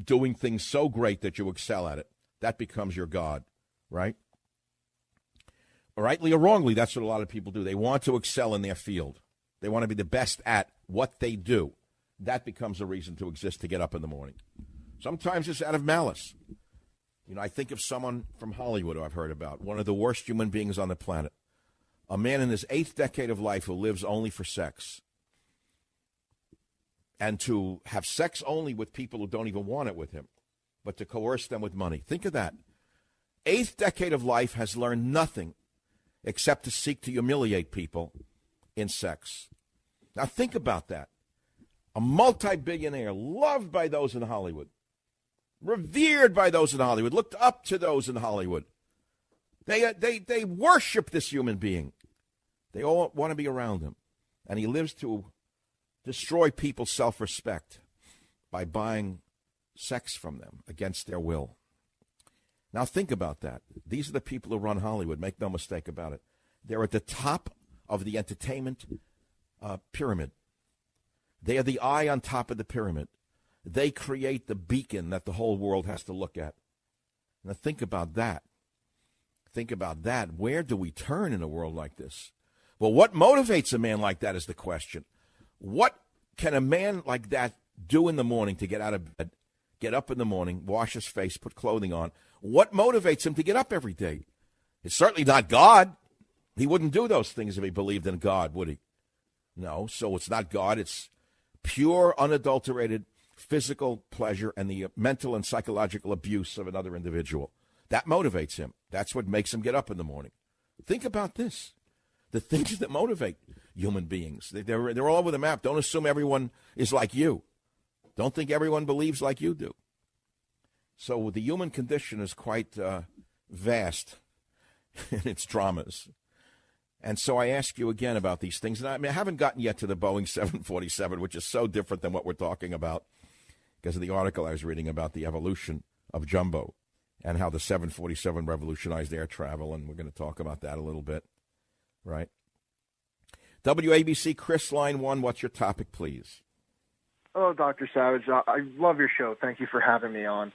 doing things so great that you excel at it. That becomes your God, right? Rightly or wrongly, that's what a lot of people do. They want to excel in their field. They want to be the best at what they do. That becomes a reason to exist, to get up in the morning. Sometimes it's out of malice. You know, I think of someone from Hollywood who I've heard about, one of the worst human beings on the planet, a man in his 8th decade of life who lives only for sex. And to have sex only with people who don't even want it with him, but to coerce them with money. Think of that. 8th decade of life has learned nothing except to seek to humiliate people in sex. Now think about that. A multi-billionaire, loved by those in Hollywood, revered by those in Hollywood, looked up to those in Hollywood. They worship this human being. They all want to be around him. And he lives to destroy people's self-respect by buying sex from them against their will. Now think about that. These are the people who run Hollywood. Make no mistake about it. They're at the top of the entertainment pyramid. They are the eye on top of the pyramid. They create the beacon that the whole world has to look at. Now think about that. Think about that. Where do we turn in a world like this? Well, what motivates a man like that is the question. What can a man like that do in the morning to get out of bed, get up in the morning, wash his face, put clothing on? What motivates him to get up every day? It's certainly not God. He wouldn't do those things if he believed in God, would he? No, so it's not God. It's pure, unadulterated physical pleasure and the mental and psychological abuse of another individual. That motivates him. That's what makes him get up in the morning. Think about this. The things that motivate human beings. They're all over the map. Don't assume everyone is like you. Don't think everyone believes like you do. So the human condition is quite vast in its dramas. And so I ask you again about these things. And I haven't gotten yet to the Boeing 747, which is so different than what we're talking about because of the article I was reading about the evolution of jumbo and how the 747 revolutionized air travel. And we're going to talk about that a little bit, right? WABC, Chris, line 1, what's your topic, please? Hello, Dr. Savage. I love your show. Thank you for having me on.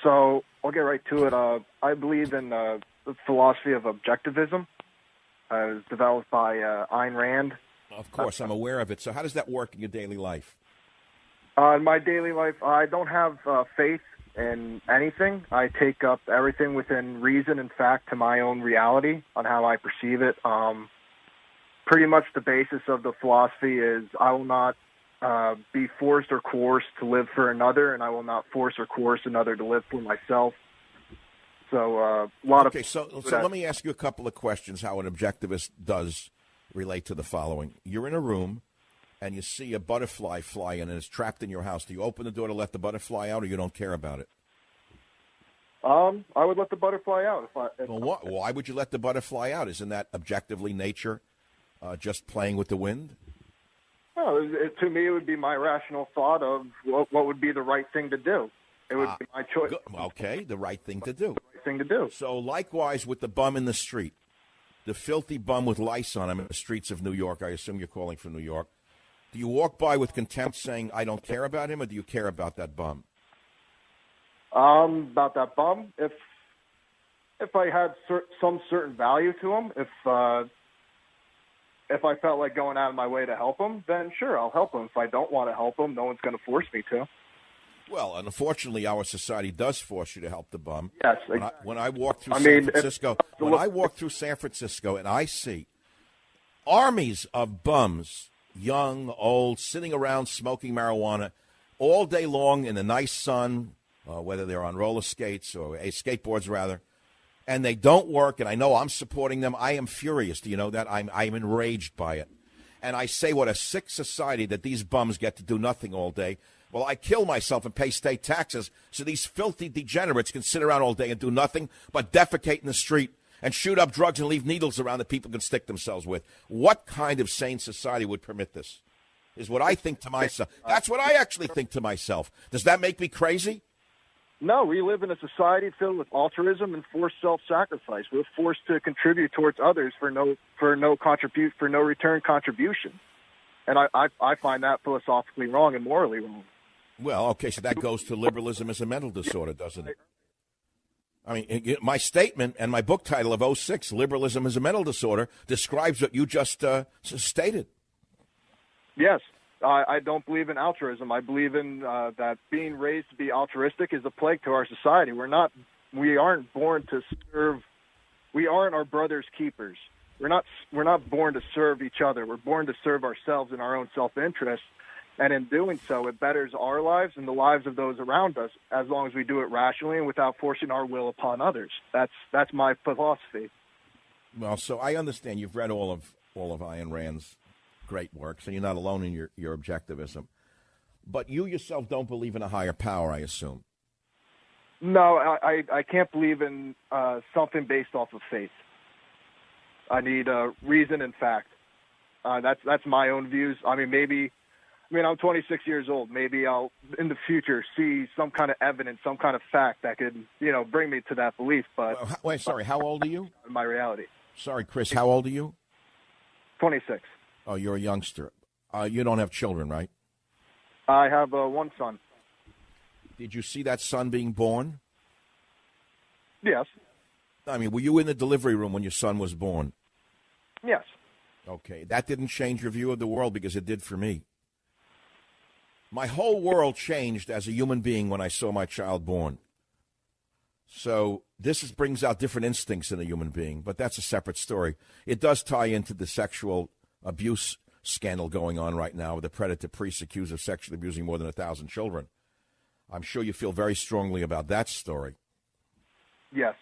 So I'll get right to it. I believe in the philosophy of objectivism. It was developed by Ayn Rand. Of course, I'm aware of it. So how does that work in your daily life? In my daily life, I don't have faith in anything. I take up everything within reason and fact to my own reality on how I perceive it. Pretty much the basis of the philosophy is I will not be forced or coerced to live for another, and I will not force or coerce another to live for myself. So a lot of... Okay, so let me ask you a couple of questions how an objectivist does relate to the following. You're in a room, and you see a butterfly fly in, and it's trapped in your house. Do you open the door to let the butterfly out, or you don't care about it? I would let the butterfly out. Why would you let the butterfly out? Isn't that objectively nature just playing with the wind? No, to me, it would be my rational thought of what would be the right thing to do. It would be my choice. Okay, the right thing to do. The right thing to do. So likewise with the bum in the street, the filthy bum with lice on him in the streets of New York. I assume you're calling from New York. Do you walk by with contempt saying, I don't care about him, or do you care about that bum? About that bum, if I had some certain value to him, if I felt like going out of my way to help him, then sure, I'll help him. If I don't want to help him, no one's going to force me to. Well, unfortunately, our society does force you to help the bum. Yes. When I walk through San Francisco, and I see armies of bums, young, old, sitting around smoking marijuana all day long in the nice sun, whether they're on roller skates or skateboards rather, and they don't work, and I know I'm supporting them. I am furious. Do you know that? I'm enraged by it. And I say, what a sick society that these bums get to do nothing all day. Well, I kill myself and pay state taxes so these filthy degenerates can sit around all day and do nothing but defecate in the street and shoot up drugs and leave needles around that people can stick themselves with. What kind of sane society would permit this? Is what I think to myself. That's what I actually think to myself. Does that make me crazy? No, we live in a society filled with altruism and forced self-sacrifice. We're forced to contribute towards others for no return contribution. And I find that philosophically wrong and morally wrong. Well, okay, so that goes to liberalism as a mental disorder, doesn't it? I mean, my statement and my book title of 06, Liberalism as a Mental Disorder, describes what you just stated. Yes. I don't believe in altruism. I believe in that being raised to be altruistic is a plague to our society. We aren't born to serve. We aren't our brother's keepers. We're not born to serve each other. We're born to serve ourselves in our own self-interest. And in doing so, it betters our lives and the lives of those around us, as long as we do it rationally and without forcing our will upon others. That's my philosophy. Well, so I understand you've read all of Ayn Rand's great works, and you're not alone in your objectivism. But you yourself don't believe in a higher power, I assume. No, I can't believe in something based off of faith. I need reason and fact. That's my own views. I mean, maybe I mean, I'm 26 years old. Maybe I'll, in the future, see some kind of evidence, some kind of fact that could, bring me to that belief. But wait, sorry, how old are you? My reality. Sorry, Chris, how old are you? 26. Oh, you're a youngster. You don't have children, right? I have one son. Did you see that son being born? Yes. I mean, were you in the delivery room when your son was born? Yes. Okay, that didn't change your view of the world because it did for me. My whole world changed as a human being when I saw my child born. So this brings out different instincts in a human being, but that's a separate story. It does tie into the sexual abuse scandal going on right now with the predator priest accused of sexually abusing more than 1,000 children. I'm sure you feel very strongly about that story. Yes.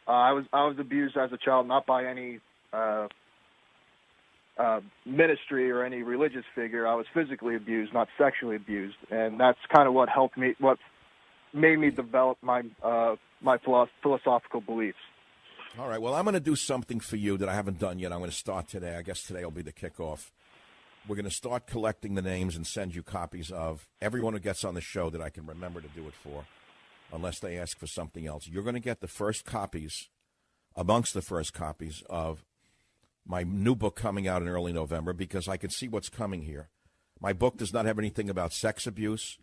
I was abused as a child, not by any ministry or any religious figure. I was physically abused, not sexually abused, and that's kind of what made me develop my philosophical beliefs. All right. Well, I'm going to do something for you that I haven't done yet. I'm going to start today. I guess today will be the kickoff. We're going to start collecting the names and send you copies of everyone who gets on the show that I can remember to do it for, unless they ask for something else. You're going to get the first copies, amongst the first copies of my new book coming out in early November, because I can see what's coming here. My book does not have anything about sex abuse.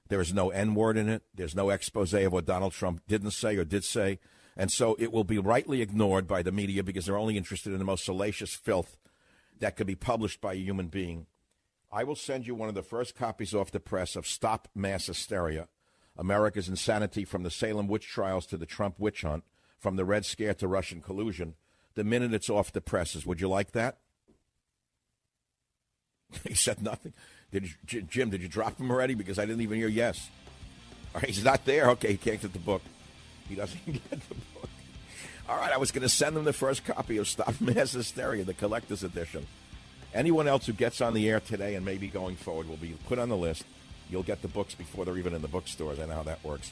There is no N-word in it. There's no expose of what Donald Trump didn't say or did say. And so it will be rightly ignored by the media because they're only interested in the most salacious filth that could be published by a human being. I will send you one of the first copies off the press of Stop Mass Hysteria, America's Insanity from the Salem witch trials to the Trump witch hunt, from the Red Scare to Russian collusion, the minute it's off the presses. Would you like that? He said nothing. Jim, did you drop him already? Because I didn't even hear yes. All right, he's not there. Okay, he can't get the book. He doesn't get the book. All right, I was going to send them the first copy of Stop Mass Hysteria, the collector's edition. Anyone else who gets on the air today and maybe going forward will be put on the list. You'll get the books before they're even in the bookstores. I know how that works.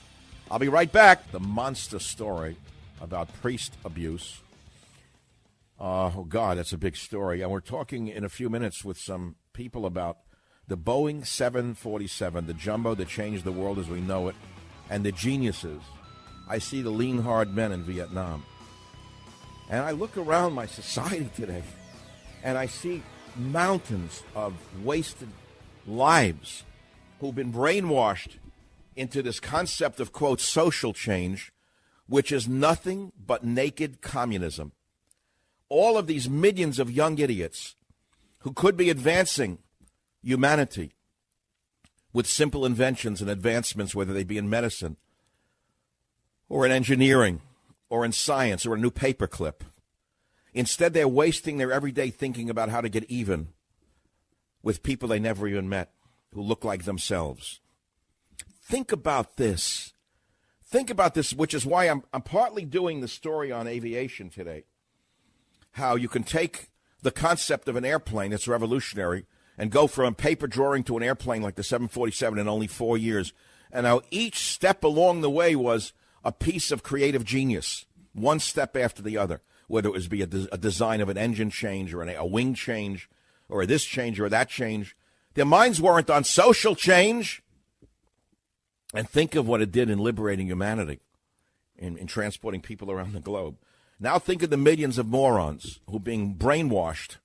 I'll be right back. The monster story about priest abuse. Oh, God, that's a big story. And we're talking in a few minutes with some people about the Boeing 747, the jumbo that changed the world as we know it, and the geniuses. I see the lean, hard men in Vietnam. And I look around my society today, and I see mountains of wasted lives who've been brainwashed into this concept of, quote, social change, which is nothing but naked communism. All of these millions of young idiots who could be advancing humanity with simple inventions and advancements, whether they be in medicine or in engineering or in science or a new paperclip. Instead, they're wasting their everyday thinking about how to get even with people they never even met who look like themselves. Think about this. Think about this, which is why I'm partly doing the story on aviation today. How you can take the concept of an airplane that's revolutionary and go from a paper drawing to an airplane like the 747 in only 4 years, and how each step along the way was a piece of creative genius, one step after the other, whether it was be a design of an engine change or a wing change or this change or that change. Their minds weren't on social change. And think of what it did in liberating humanity, in transporting people around the globe. Now think of the millions of morons who are being brainwashed,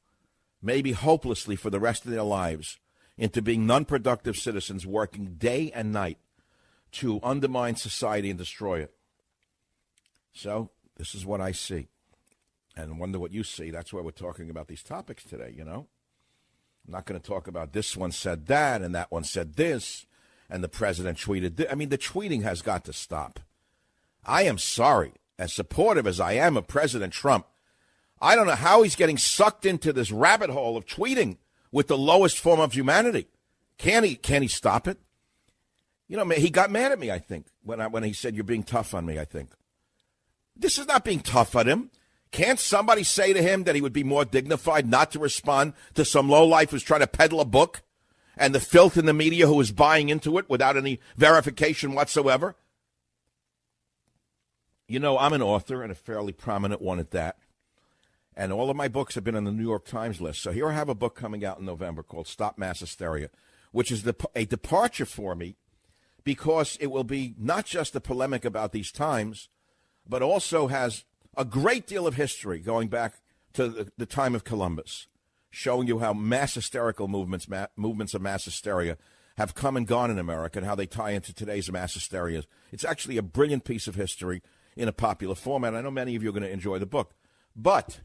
maybe hopelessly for the rest of their lives, into being non-productive citizens working day and night to undermine society and destroy it. So this is what I see. And wonder what you see. That's why we're talking about these topics today, you know. I'm not going to talk about this one said that and that one said this and the president tweeted this. I mean, the tweeting has got to stop. I am sorry. As supportive as I am of President Trump, I don't know how he's getting sucked into this rabbit hole of tweeting with the lowest form of humanity. Can he stop it? You know, he got mad at me, I think, when he said, you're being tough on me, I think. This is not being tough on him. Can't somebody say to him that he would be more dignified not to respond to some lowlife who's trying to peddle a book and the filth in the media who is buying into it without any verification whatsoever? You know, I'm an author, and a fairly prominent one at that. And all of my books have been on the New York Times list. So here I have a book coming out in November called Stop Mass Hysteria, which is a departure for me, because it will be not just a polemic about these times, but also has a great deal of history going back to the time of Columbus, showing you how mass hysterical movements of mass hysteria have come and gone in America and how they tie into today's mass hysteria. It's actually a brilliant piece of history in a popular format. I know many of you are going to enjoy the book. But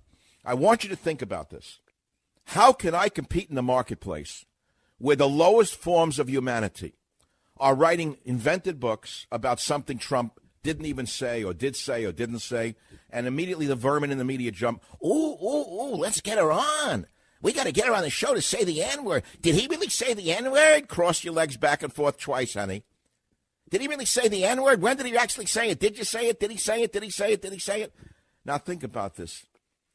I want you to think about this. How can I compete in the marketplace where the lowest forms of humanity are writing invented books about something Trump didn't even say or didn't say, and immediately the vermin in the media jump, ooh, let's get her on. We got to get her on the show to say the N-word. Did he really say the N-word? Cross your legs back and forth twice, honey. Did he really say the N-word? When did he actually say it? Did you say it? Did he say it? Did he say it? Did he say it? Now think about this.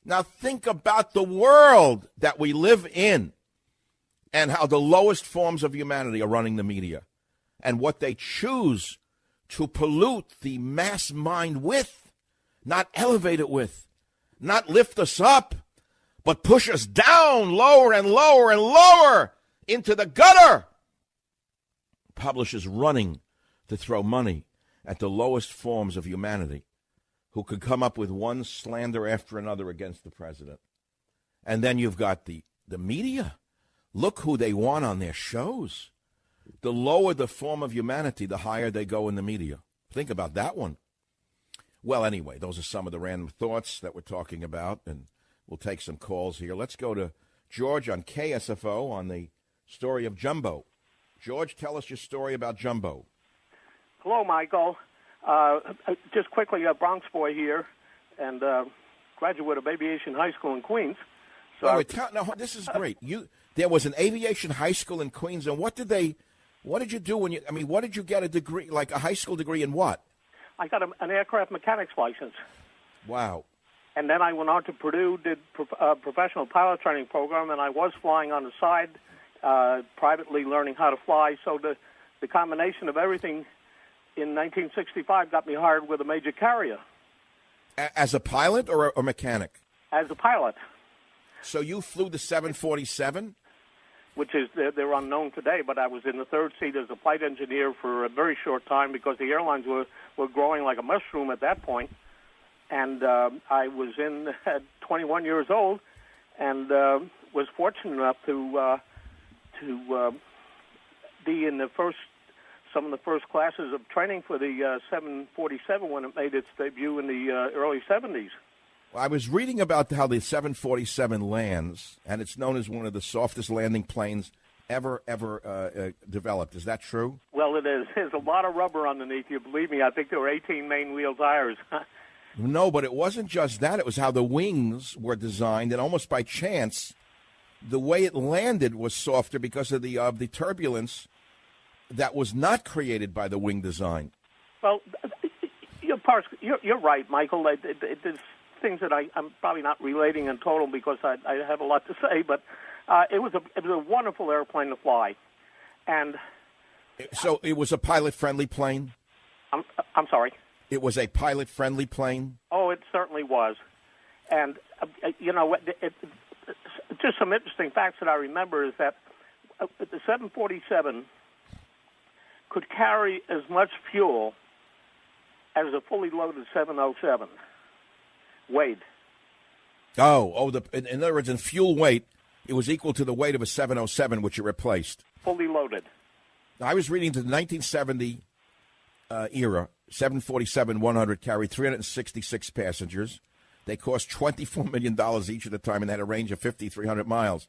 Now think about the world that we live in and how the lowest forms of humanity are running the media and what they choose to pollute the mass mind with, not elevate it with, not lift us up, but push us down lower and lower and lower into the gutter. Publishers running to throw money at the lowest forms of humanity who could come up with one slander after another against the president. And then you've got the media. Look who they want on their shows. The lower the form of humanity, the higher they go in the media. Think about that one. Well, anyway, those are some of the random thoughts that we're talking about, and we'll take some calls here. Let's go to George on KSFO on the story of Jumbo. George, tell us your story about Jumbo. Hello, Michael. Just quickly, a Bronx boy here, and graduate of Aviation High School in Queens. So no, this is great. There was an Aviation High School in Queens, and what did you do what did you get a degree, like a high school degree in what? I got an aircraft mechanics license. Wow. And then I went on to Purdue, did a professional pilot training program, and I was flying on the side, privately learning how to fly. So the combination of everything in 1965 got me hired with a major carrier. As a pilot or a mechanic? As a pilot. So you flew the 747? Which is, they're unknown today, but I was in the third seat as a flight engineer for a very short time because the airlines were growing like a mushroom at that point. And I was at 21 years old and was fortunate enough to be in some of the first classes of training for the 747 when it made its debut in the early 70s. Well, I was reading about how the 747 lands, and it's known as one of the softest landing planes ever developed. Is that true? Well, it is. There's a lot of rubber underneath you. Believe me, I think there were 18 main wheel tires. No, but it wasn't just that. It was how the wings were designed, and almost by chance, the way it landed was softer because of the turbulence that was not created by the wing design. Well, you're right, Michael. There's things that I'm probably not relating in total because I have a lot to say, but it was a wonderful airplane to fly, and so it was a pilot-friendly plane. I'm sorry. It was a pilot-friendly plane. Oh, it certainly was, and just some interesting facts that I remember is that the 747 could carry as much fuel as a fully loaded 707. Weight. In other words, in fuel weight, it was equal to the weight of a 707, which it replaced. Fully loaded. Now, I was reading the 1970 era, 747-100 carried 366 passengers. They cost $24 million each at the time, and they had a range of 5,300 miles.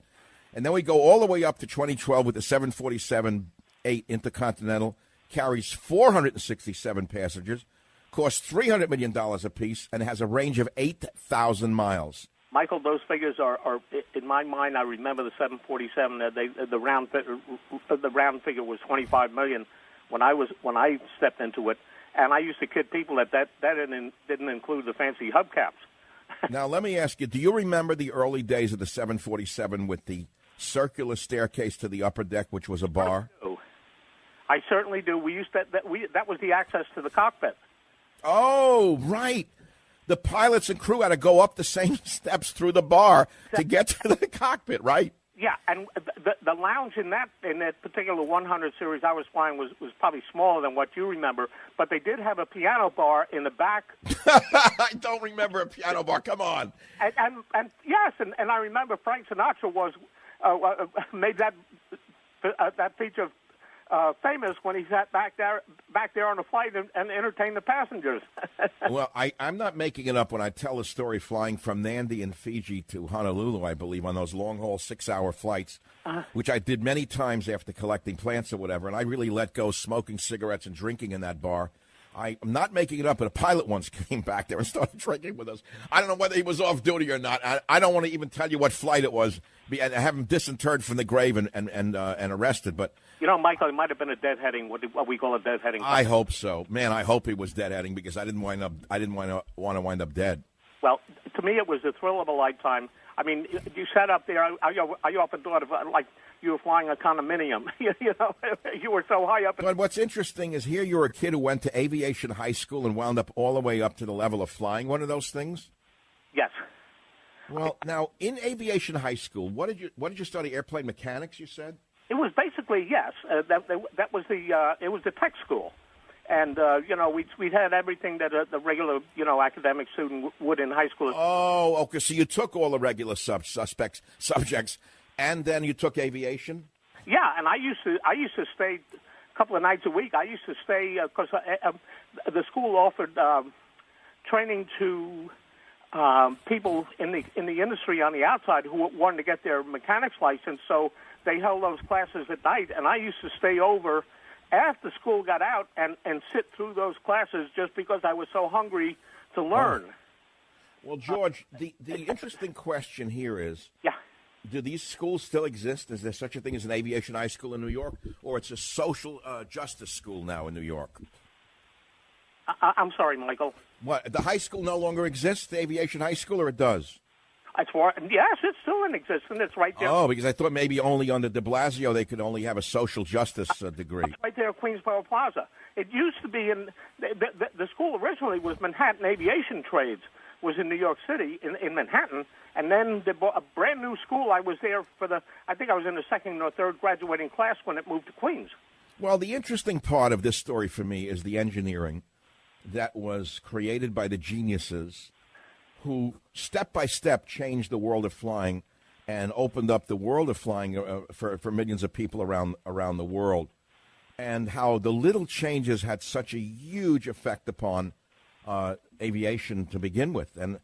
And then we go all the way up to 2012 with the 747-8 Intercontinental, carries 467 passengers, costs $300 million apiece, and has a range of 8,000 miles. Michael, those figures are in my mind. I remember the 747. The round figure was $25 million when I stepped into it, and I used to kid people that didn't include the fancy hubcaps. Now, let me ask you: do you remember the early days of the 747 with the circular staircase to the upper deck, which was a bar? I certainly do. We used that was the access to the cockpit. Oh, right. The pilots and crew had to go up the same steps through the bar to get to the cockpit, right? Yeah, and the lounge in that particular 100 series I was flying was probably smaller than what you remember, but they did have a piano bar in the back. I don't remember a piano bar. Come on. And yes, and I remember Frank Sinatra was made that feature famous when he sat back there on the flight and entertained the passengers. Well, I'm not making it up when I tell a story flying from Nandi in Fiji to Honolulu, I believe, on those long-haul 6-hour flights, which I did many times after collecting plants or whatever, and I really let go smoking cigarettes and drinking in that bar. I'm not making it up, but a pilot once came back there and started drinking with us. I don't know whether he was off duty or not. I don't want to even tell you what flight it was and have him disinterred from the grave and arrested. But you know, Michael, it might have been a deadheading, what we call a deadheading. I hope so, man. I hope he was deadheading because I didn't want to wind up dead. Well, to me, it was the thrill of a lifetime. I mean, you sat up there. I often thought of like you were flying a condominium. You know, you were so high up. But what's interesting is here you're a kid who went to aviation high school and wound up all the way up to the level of flying one of those things. Yes. Well, now in aviation high school, what did you study? Airplane mechanics, you said? It was basically yes. That was it was the tech school, and you know we had everything that the regular academic student would in high school. Oh, okay. So you took all the regular subjects, and then you took aviation. Yeah, and I used to stay a couple of nights a week. I used to stay because the school offered training to people in the industry on the outside who wanted to get their mechanics license. So they held those classes at night, and I used to stay over after school got out and sit through those classes just because I was so hungry to learn. Oh. Well, George, the interesting question here is, do these schools still exist? Is there such a thing as an aviation high school in New York, or it's a social justice school now in New York? I'm sorry, Michael. What, the high school no longer exists, the aviation high school, or it does? Yes, it's still in existence. It's right there. Oh, because I thought maybe only under de Blasio they could only have a social justice degree. It's right there at Queensboro Plaza. It used to be in the school originally was Manhattan Aviation Trades, was in New York City in Manhattan, and then they bought a brand new school. I was there I think I was in the second or third graduating class when it moved to Queens. Well, the interesting part of this story for me is the engineering that was created by the geniuses who step by step changed the world of flying and opened up the world of flying for millions of people around the world, and how the little changes had such a huge effect upon aviation to begin with. And,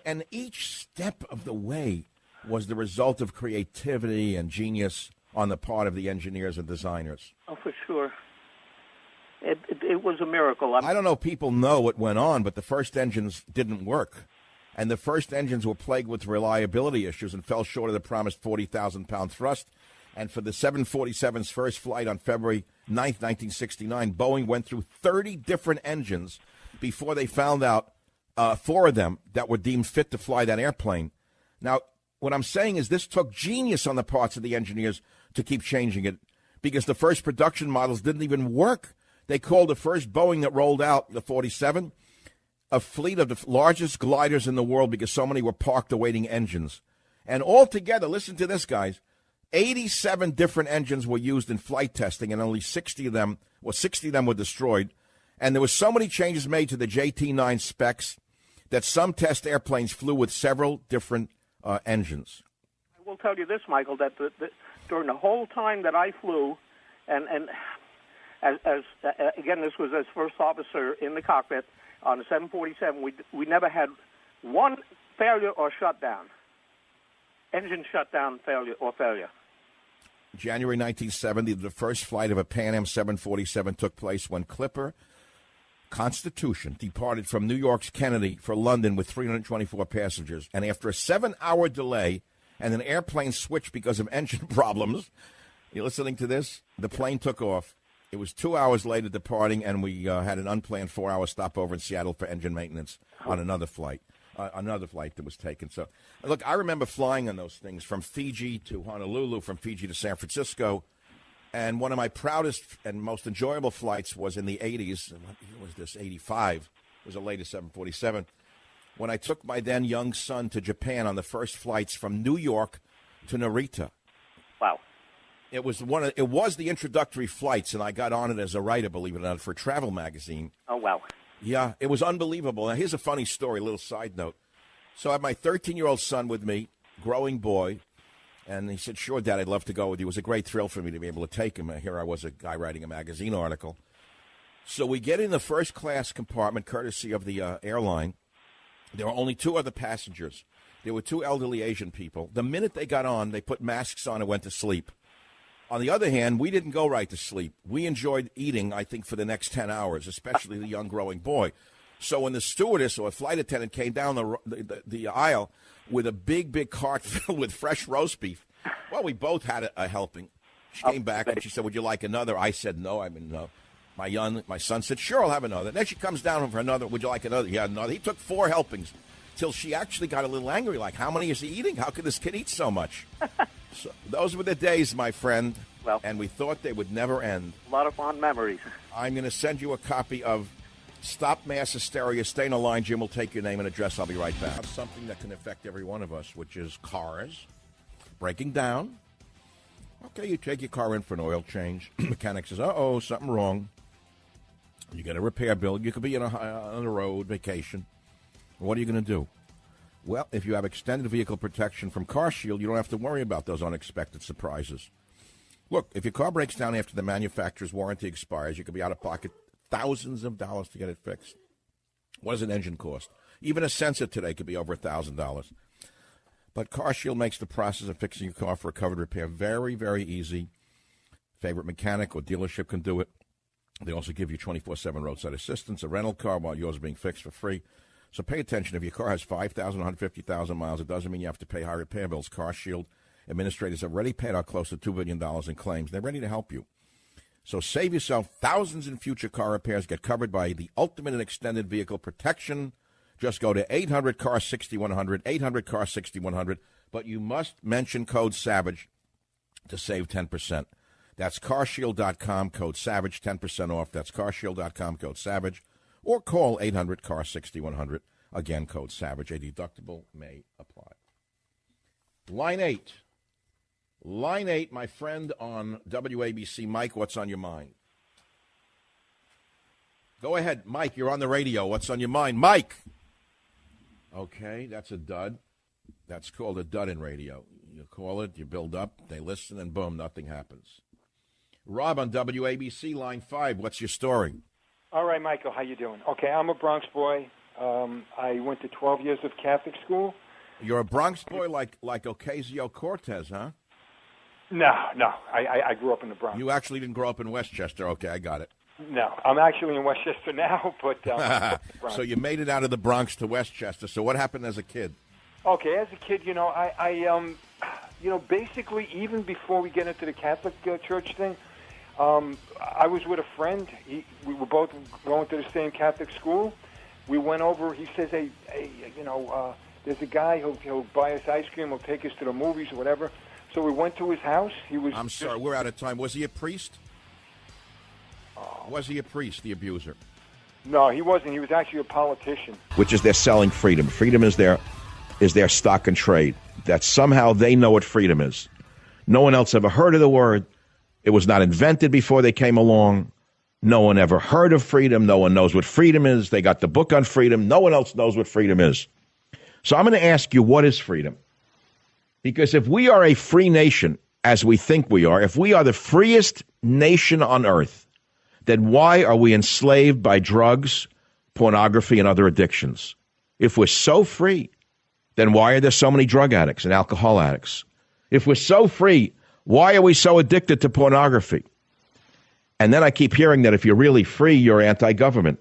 and each step of the way was the result of creativity and genius on the part of the engineers and designers. Oh, for sure. It was a miracle. I don't know if people know what went on, but the first engines didn't work. And the first engines were plagued with reliability issues and fell short of the promised 40,000-pound thrust. And for the 747's first flight on February 9th, 1969, Boeing went through 30 different engines before they found out 4 of them that were deemed fit to fly that airplane. Now, what I'm saying is this took genius on the parts of the engineers to keep changing it, because the first production models didn't even work. They called the first Boeing that rolled out, the 47, a fleet of the largest gliders in the world because so many were parked awaiting engines. And altogether, listen to this, guys, 87 different engines were used in flight testing, and only 60 of them were destroyed. And there were so many changes made to the JT-9 specs that some test airplanes flew with several different engines. I will tell you this, Michael, that during the whole time that I flew, and again, this was as first officer in the cockpit on the 747, we never had one failure or shutdown, engine shutdown failure. January 1970, the first flight of a Pan Am 747 took place when Clipper Constitution departed from New York's Kennedy for London with 324 passengers. And after a 7-hour delay and an airplane switch because of engine problems, you listening to this? The plane took off. It was 2 hours later departing, and we had an unplanned 4-hour stopover in Seattle for engine maintenance on another flight that was taken. So, look, I remember flying on those things from Fiji to Honolulu, from Fiji to San Francisco, and one of my proudest and most enjoyable flights was in the 80s. What year was this? 85. It was the latest 747. When I took my then young son to Japan on the first flights from New York to Narita. Wow. It was the introductory flights, and I got on it as a writer, believe it or not, for a travel magazine. Oh, wow. Yeah, it was unbelievable. Now, here's a funny story, a little side note. So I had my 13-year-old son with me, growing boy, and he said, sure, Dad, I'd love to go with you. It was a great thrill for me to be able to take him. Here I was, a guy writing a magazine article. So we get in the first-class compartment, courtesy of the airline. There were only 2 other passengers. There were 2 elderly Asian people. The minute they got on, they put masks on and went to sleep. On the other hand, we didn't go right to sleep. We enjoyed eating, I think, for the next 10 hours, especially the young growing boy. So when the stewardess or flight attendant came down the aisle with a big cart filled with fresh roast beef, well, we both had a helping. She came back and she said, would you like another? I said, no. My son said, sure, I'll have another. Then she comes down for another. Would you like another? Yeah, another. He took 4 helpings till she actually got a little angry, like, how many is he eating? How could this kid eat so much? So those were the days, my friend, and we thought they would never end. A lot of fond memories. I'm going to send you a copy of Stop Mass Hysteria. Stay in a line. Jim will take your name and address. I'll be right back. Something that can affect every one of us, which is cars breaking down. Okay, you take your car in for an oil change. Mechanic says, uh-oh, something wrong. You get a repair bill. You could be on a road vacation. What are you going to do? Well, if you have extended vehicle protection from CarShield, you don't have to worry about those unexpected surprises. Look, if your car breaks down after the manufacturer's warranty expires, you could be out of pocket thousands of dollars to get it fixed. What does an engine cost? Even a sensor today could be over $1,000. But CarShield makes the process of fixing your car for a covered repair very, very easy. Favorite mechanic or dealership can do it. They also give you 24/7 roadside assistance, a rental car while yours is being fixed for free. So pay attention. If your car has 5,000, 150,000 miles, it doesn't mean you have to pay high repair bills. CarShield administrators have already paid out close to $2 billion in claims. They're ready to help you. So save yourself thousands in future car repairs. Get covered by the ultimate and extended vehicle protection. Just go to 800-CAR-6100, 800-CAR-6100. But you must mention code SAVAGE to save 10%. That's carshield.com, code SAVAGE, 10% off. That's carshield.com, code SAVAGE. Or call 800-CAR-6100. Again, code SAVAGE. A deductible may apply. Line 8. Line 8, my friend on WABC. Mike, what's on your mind? Go ahead, Mike. You're on the radio. What's on your mind? Mike! Okay, that's a dud. That's called a dud in radio. You call it, you build up, they listen, and boom, nothing happens. Rob on WABC, line 5. What's your story? All right, Michael, how you doing? Okay, I'm a Bronx boy. I went to 12 years of Catholic school. You're a Bronx boy like Ocasio-Cortez, huh? No. I grew up in the Bronx. You actually didn't grow up in Westchester. Okay, I got it. No, I'm actually in Westchester now, but... So you made it out of the Bronx to Westchester. So what happened as a kid? Okay, as a kid, I basically, even before we get into the Catholic Church thing, I was with a friend. We were both going to the same Catholic school. We went over. He says, hey, there's a guy he'll buy us ice cream. He'll take us to the movies or whatever. So we went to his house. I'm sorry, we're out of time. Was he a priest? Was he a priest, the abuser? No, he wasn't. He was actually a politician. Which is they're selling freedom. Freedom is their stock and trade. That somehow they know what freedom is. No one else ever heard of the word. It was not invented before they came along. No one ever heard of freedom. No one knows what freedom is. They got the book on freedom. No one else knows what freedom is. So I'm going to ask you, what is freedom? Because if we are a free nation, as we think we are, if we are the freest nation on earth, then why are we enslaved by drugs, pornography, and other addictions? If we're so free, then why are there so many drug addicts and alcohol addicts? If we're so free, why are we so addicted to pornography? And then I keep hearing that if you're really free, you're anti-government.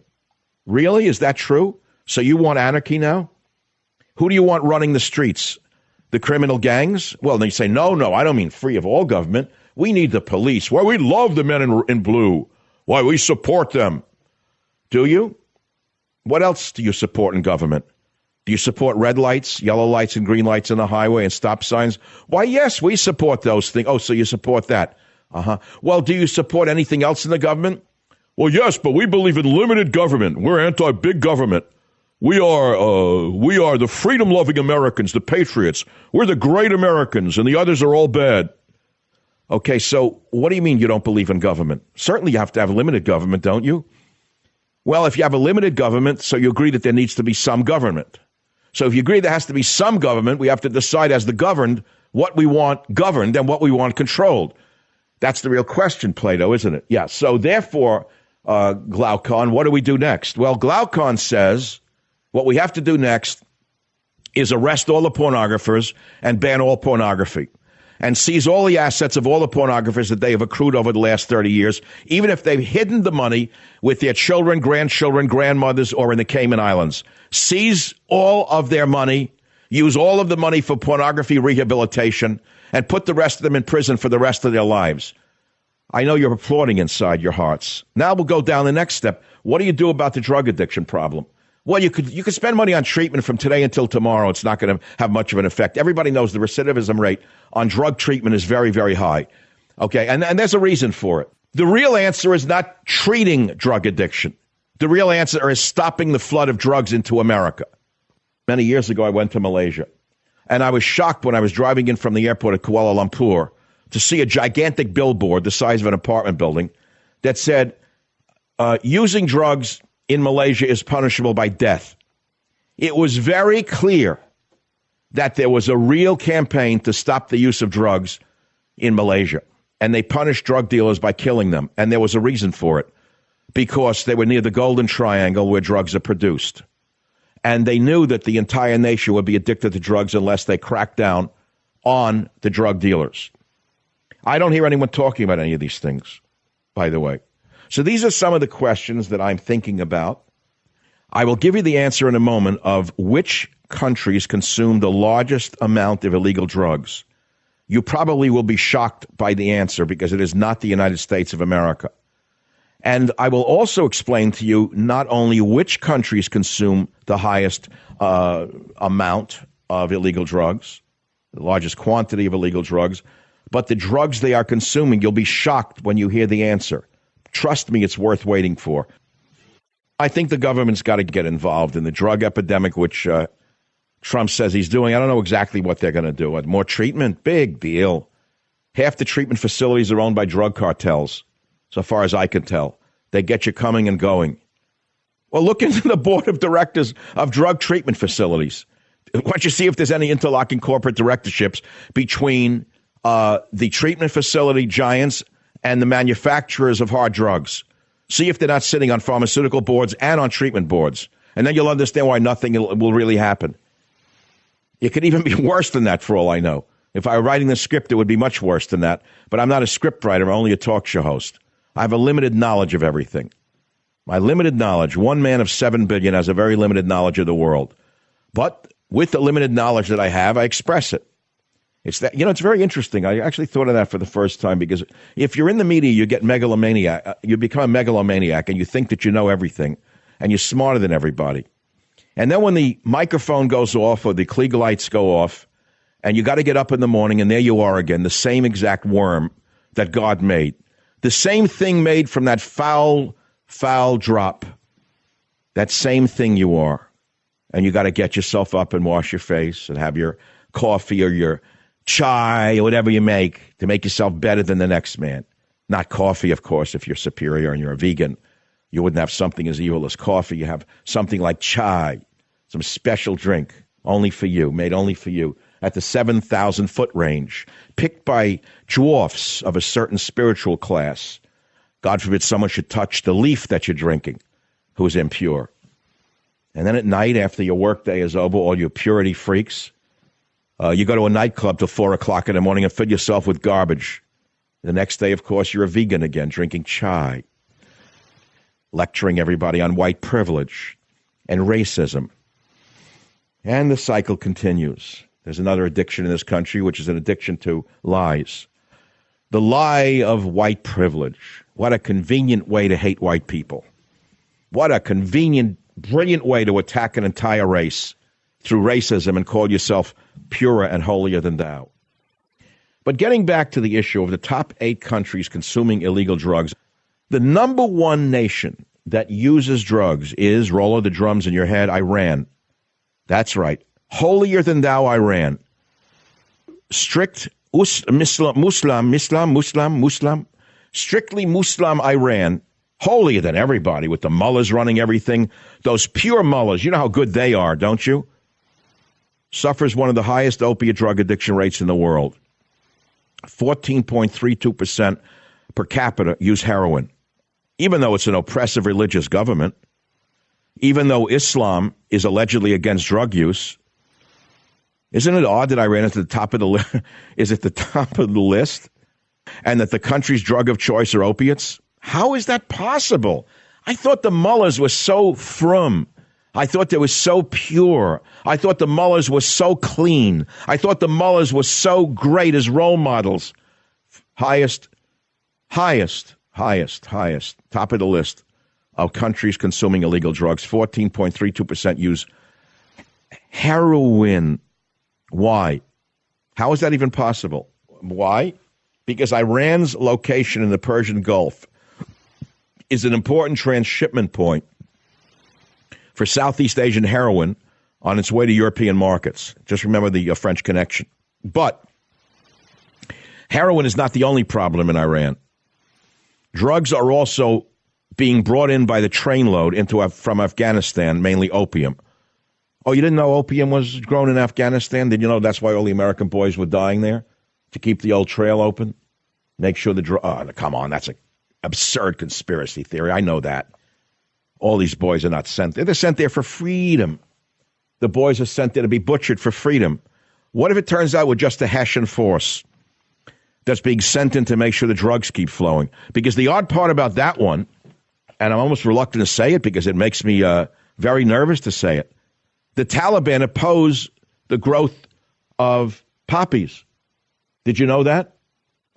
Really? Is that true? So you want anarchy now? Who do you want running the streets? The criminal gangs? Well, they say, no, I don't mean free of all government. We need the police. Why, we love the men in blue. Why, we support them. Do you? What else do you support in government? Do you support red lights, yellow lights, and green lights on the highway and stop signs? Why, yes, we support those things. Oh, so you support that. Well, do you support anything else in the government? Well, yes, but we believe in limited government. We're anti-big government. We are the freedom-loving Americans, the patriots. We're the great Americans, and the others are all bad. Okay, so what do you mean you don't believe in government? Certainly you have to have limited government, don't you? Well, if you have a limited government, so you agree that there needs to be some government. So if you agree there has to be some government, we have to decide as the governed what we want governed and what we want controlled. That's the real question, Plato, isn't it? Yeah, so therefore, Glaucon, what do we do next? Well, Glaucon says what we have to do next is arrest all the pornographers and ban all pornography and seize all the assets of all the pornographers that they have accrued over the last 30 years, even if they've hidden the money with their children, grandchildren, grandmothers, or in the Cayman Islands. Seize all of their money, use all of the money for pornography rehabilitation, and put the rest of them in prison for the rest of their lives. I know you're applauding inside your hearts. Now we'll go down the next step. What do you do about the drug addiction problem? Well, you could spend money on treatment from today until tomorrow. It's not going to have much of an effect. Everybody knows the recidivism rate on drug treatment is very, very high. Okay, and there's a reason for it. The real answer is not treating drug addiction. The real answer is stopping the flood of drugs into America. Many years ago, I went to Malaysia, and I was shocked when I was driving in from the airport at Kuala Lumpur to see a gigantic billboard the size of an apartment building that said, using drugs in Malaysia is punishable by death. It was very clear that there was a real campaign to stop the use of drugs in Malaysia. And they punished drug dealers by killing them. And there was a reason for it, because they were near the Golden Triangle where drugs are produced. And they knew that the entire nation would be addicted to drugs unless they cracked down on the drug dealers. I don't hear anyone talking about any of these things, by the way. So these are some of the questions that I'm thinking about. I will give you the answer in a moment of which countries consume the largest amount of illegal drugs. You probably will be shocked by the answer because it is not the United States of America. And I will also explain to you not only which countries consume the highest amount of illegal drugs, the largest quantity of illegal drugs, but the drugs they are consuming. You'll be shocked when you hear the answer. Trust me, it's worth waiting for. I think the government's got to get involved in the drug epidemic, which Trump says he's doing. I don't know exactly what they're going to do. More treatment? Big deal. Half the treatment facilities are owned by drug cartels, so far as I can tell. They get you coming and going. Well, look into the board of directors of drug treatment facilities. Why don't you see if there's any interlocking corporate directorships between the treatment facility giants and the manufacturers of hard drugs. See if they're not sitting on pharmaceutical boards and on treatment boards. And then you'll understand why nothing will really happen. It could even be worse than that for all I know. If I were writing the script, it would be much worse than that. But I'm not a script writer, only a talk show host. I have a limited knowledge of everything. My limited knowledge, one man of 7 billion has a very limited knowledge of the world. But with the limited knowledge that I have, I express it. It's that, it's very interesting. I actually thought of that for the first time because if you're in the media, you get megalomaniac. You become a megalomaniac and you think that you know everything and you're smarter than everybody. And then when the microphone goes off or the Klieg lights go off and you got to get up in the morning and there you are again, the same exact worm that God made. The same thing made from that foul drop. That same thing you are. And you got to get yourself up and wash your face and have your coffee or your chai or whatever you make to make yourself better than the next man. Not coffee, of course, if you're superior and you're a vegan. You wouldn't have something as evil as coffee. You have something like chai, some special drink only for you, made only for you, at the 7,000-foot range, picked by dwarfs of a certain spiritual class. God forbid someone should touch the leaf that you're drinking who is impure. And then at night, after your workday is over, all you purity freaks, you go to a nightclub till 4 o'clock in the morning and fill yourself with garbage. The next day, of course, you're a vegan again, drinking chai, lecturing everybody on white privilege and racism. And the cycle continues. There's another addiction in this country, which is an addiction to lies. The lie of white privilege. What a convenient way to hate white people. What a convenient, brilliant way to attack an entire race through racism and call yourself purer and holier than thou. But getting back to the issue of the top 8 countries consuming illegal drugs, the number one nation that uses drugs is, roll of the drums in your head, Iran. That's right. Holier than thou Iran. Strict Muslim, strictly Muslim Iran, holier than everybody with the mullahs running everything. Those pure mullahs, you know how good they are, don't you? Suffers one of the highest opiate drug addiction rates in the world. 14.32% per capita use heroin, even though it's an oppressive religious government, even though Islam is allegedly against drug use. Isn't it odd that Iran is at the top of the is at the top of the list, and that the country's drug of choice are opiates? How is that possible? I thought the mullahs were so frum. I thought they were so pure. I thought the mullahs were so clean. I thought the mullahs were so great as role models. Highest, top of the list of countries consuming illegal drugs. 14.32% use heroin. Why? How is that even possible? Why? Because Iran's location in the Persian Gulf is an important transshipment point for Southeast Asian heroin on its way to European markets. Just remember the French connection. But heroin is not the only problem in Iran. Drugs are also being brought in by the trainload from Afghanistan, mainly opium. Oh, you didn't know opium was grown in Afghanistan? Did you know that's why all the American boys were dying there? To keep the old trail open? Make sure come on, that's an absurd conspiracy theory. I know that. All these boys are not sent there. They're sent there for freedom. The boys are sent there to be butchered for freedom. What if it turns out we're just a Hessian force that's being sent in to make sure the drugs keep flowing? Because the odd part about that one, and I'm almost reluctant to say it because it makes me very nervous to say it, the Taliban oppose the growth of poppies. Did you know that?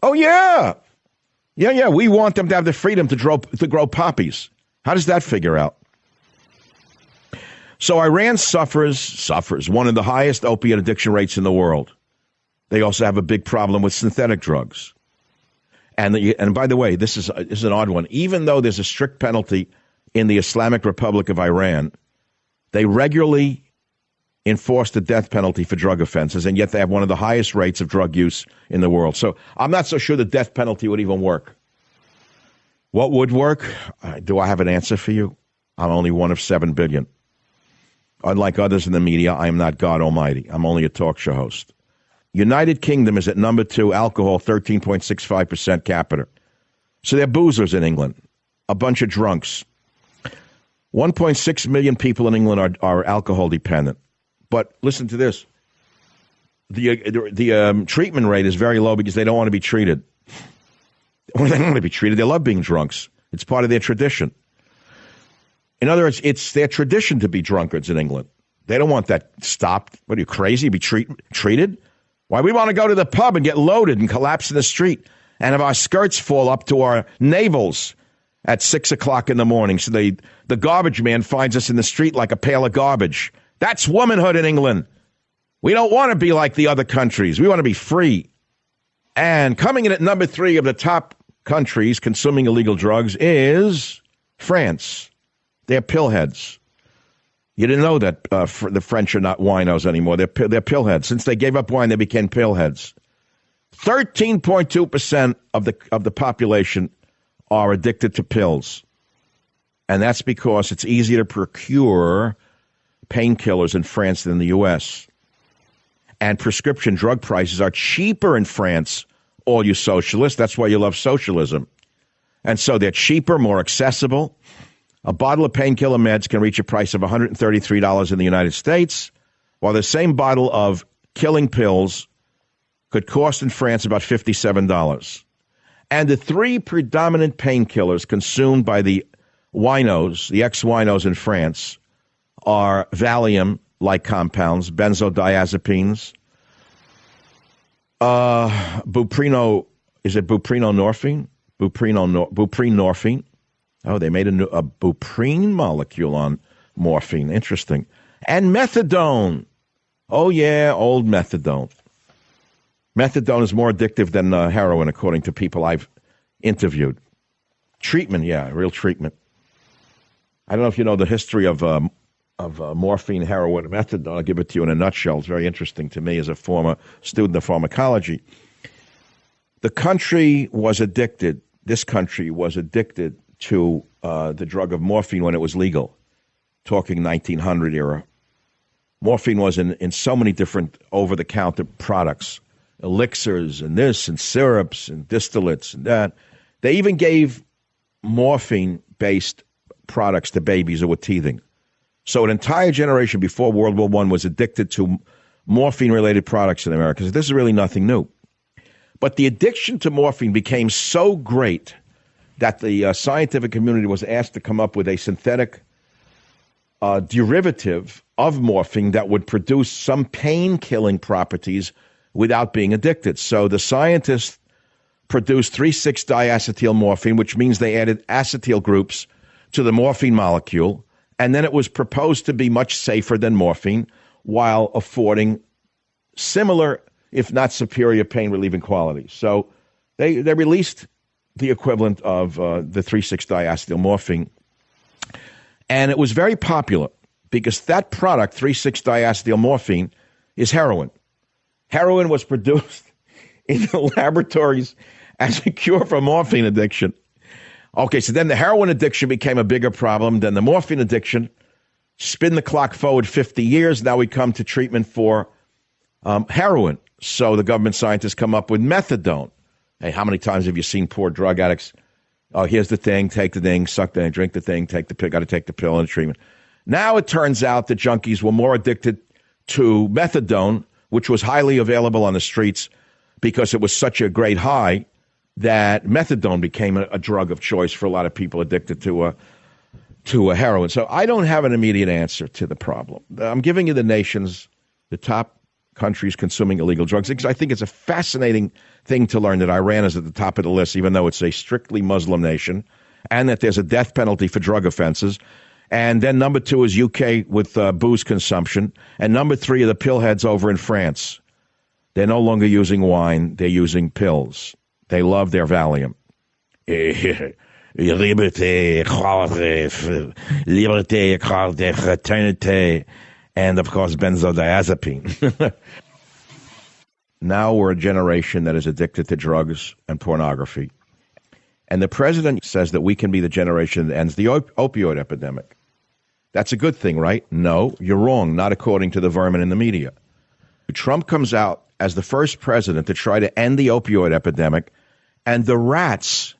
Oh, yeah. Yeah. We want them to have the freedom to grow poppies. How does that figure out? So Iran suffers one of the highest opiate addiction rates in the world. They also have a big problem with synthetic drugs. And by the way, this is an odd one. Even though there's a strict penalty in the Islamic Republic of Iran, they regularly enforce the death penalty for drug offenses, and yet they have one of the highest rates of drug use in the world. So I'm not so sure the death penalty would even work. What would work? Do I have an answer for you? I'm only one of 7 billion. Unlike others in the media, I am not God Almighty. I'm only a talk show host. United Kingdom is at number 2, alcohol, 13.65% capita. So they're boozers in England, a bunch of drunks. 1.6 million people in England are alcohol dependent. But listen to this. The treatment rate is very low because they don't want to be treated. Well, they don't want to be treated. They love being drunks. It's part of their tradition. In other words, it's their tradition to be drunkards in England. They don't want that stopped. What are you, crazy? Be treated? Why, we want to go to the pub and get loaded and collapse in the street and have our skirts fall up to our navels at 6 o'clock in the morning. So the garbage man finds us in the street like a pail of garbage. That's womanhood in England. We don't want to be like the other countries. We want to be free. And coming in at number 3 of the top countries consuming illegal drugs is France. They're pillheads. You didn't know that the French are not winos anymore. They're pillheads. Since they gave up wine, they became pillheads. 13.2% of the population are addicted to pills. And that's because it's easier to procure painkillers in France than the U.S. And prescription drug prices are cheaper in France, all you socialists. That's why you love socialism. And so they're cheaper, more accessible. A bottle of painkiller meds can reach a price of $133 in the United States, while the same bottle of killing pills could cost in France about $57. And the 3 predominant painkillers consumed by the winos, the ex-winos in France, are Valium-like compounds, benzodiazepines, buprenorphine? Buprenorphine. Oh, they made a buprine molecule on morphine. Interesting. And methadone. Oh, yeah, old methadone. Methadone is more addictive than heroin, according to people I've interviewed. Treatment, yeah, real treatment. I don't know if you know the history of morphine, heroin, and methadone. I'll give it to you in a nutshell. It's very interesting to me as a former student of pharmacology. The country was addicted, this country was addicted to the drug of morphine when it was legal, talking 1900 era. Morphine was in so many different over-the-counter products, elixirs and this and syrups and distillates and that. They even gave morphine-based products to babies who were teething. So an entire generation before World War I was addicted to morphine-related products in America. So this is really nothing new. But the addiction to morphine became so great that the scientific community was asked to come up with a synthetic derivative of morphine that would produce some pain-killing properties without being addicted. So the scientists produced 3,6-diacetyl morphine, which means they added acetyl groups to the morphine molecule, and then it was proposed to be much safer than morphine while affording similar, if not superior, pain-relieving qualities. So they released the equivalent of the 3,6-diacetyl morphine, and it was very popular because that product, 3,6-diacetyl morphine, is heroin. Heroin was produced in the laboratories as a cure for morphine addiction. Okay, so then the heroin addiction became a bigger problem than the morphine addiction. Spin the clock forward 50 years. Now we come to treatment for heroin. So the government scientists come up with methadone. Hey, how many times have you seen poor drug addicts? Oh, here's the thing, take the thing, suck the thing, drink the thing, take the pill, got to take the pill and the treatment. Now it turns out that junkies were more addicted to methadone, which was highly available on the streets because it was such a great high that methadone became a drug of choice for a lot of people addicted to a heroin. So I don't have an immediate answer to the problem. I'm giving you the top countries consuming illegal drugs, because I think it's a fascinating thing to learn that Iran is at the top of the list, even though it's a strictly Muslim nation, and that there's a death penalty for drug offenses. And then number 2 is UK with booze consumption. And number 3 are the pillheads over in France. They're no longer using wine. They're using pills. They love their Valium. Liberté, equality, fraternité, and, of course, benzodiazepine. Now we're a generation that is addicted to drugs and pornography. And the president says that we can be the generation that ends the opioid epidemic. That's a good thing, right? No, you're wrong, not according to the vermin in the media. Trump comes out as the first president to try to end the opioid epidemic, and the rats,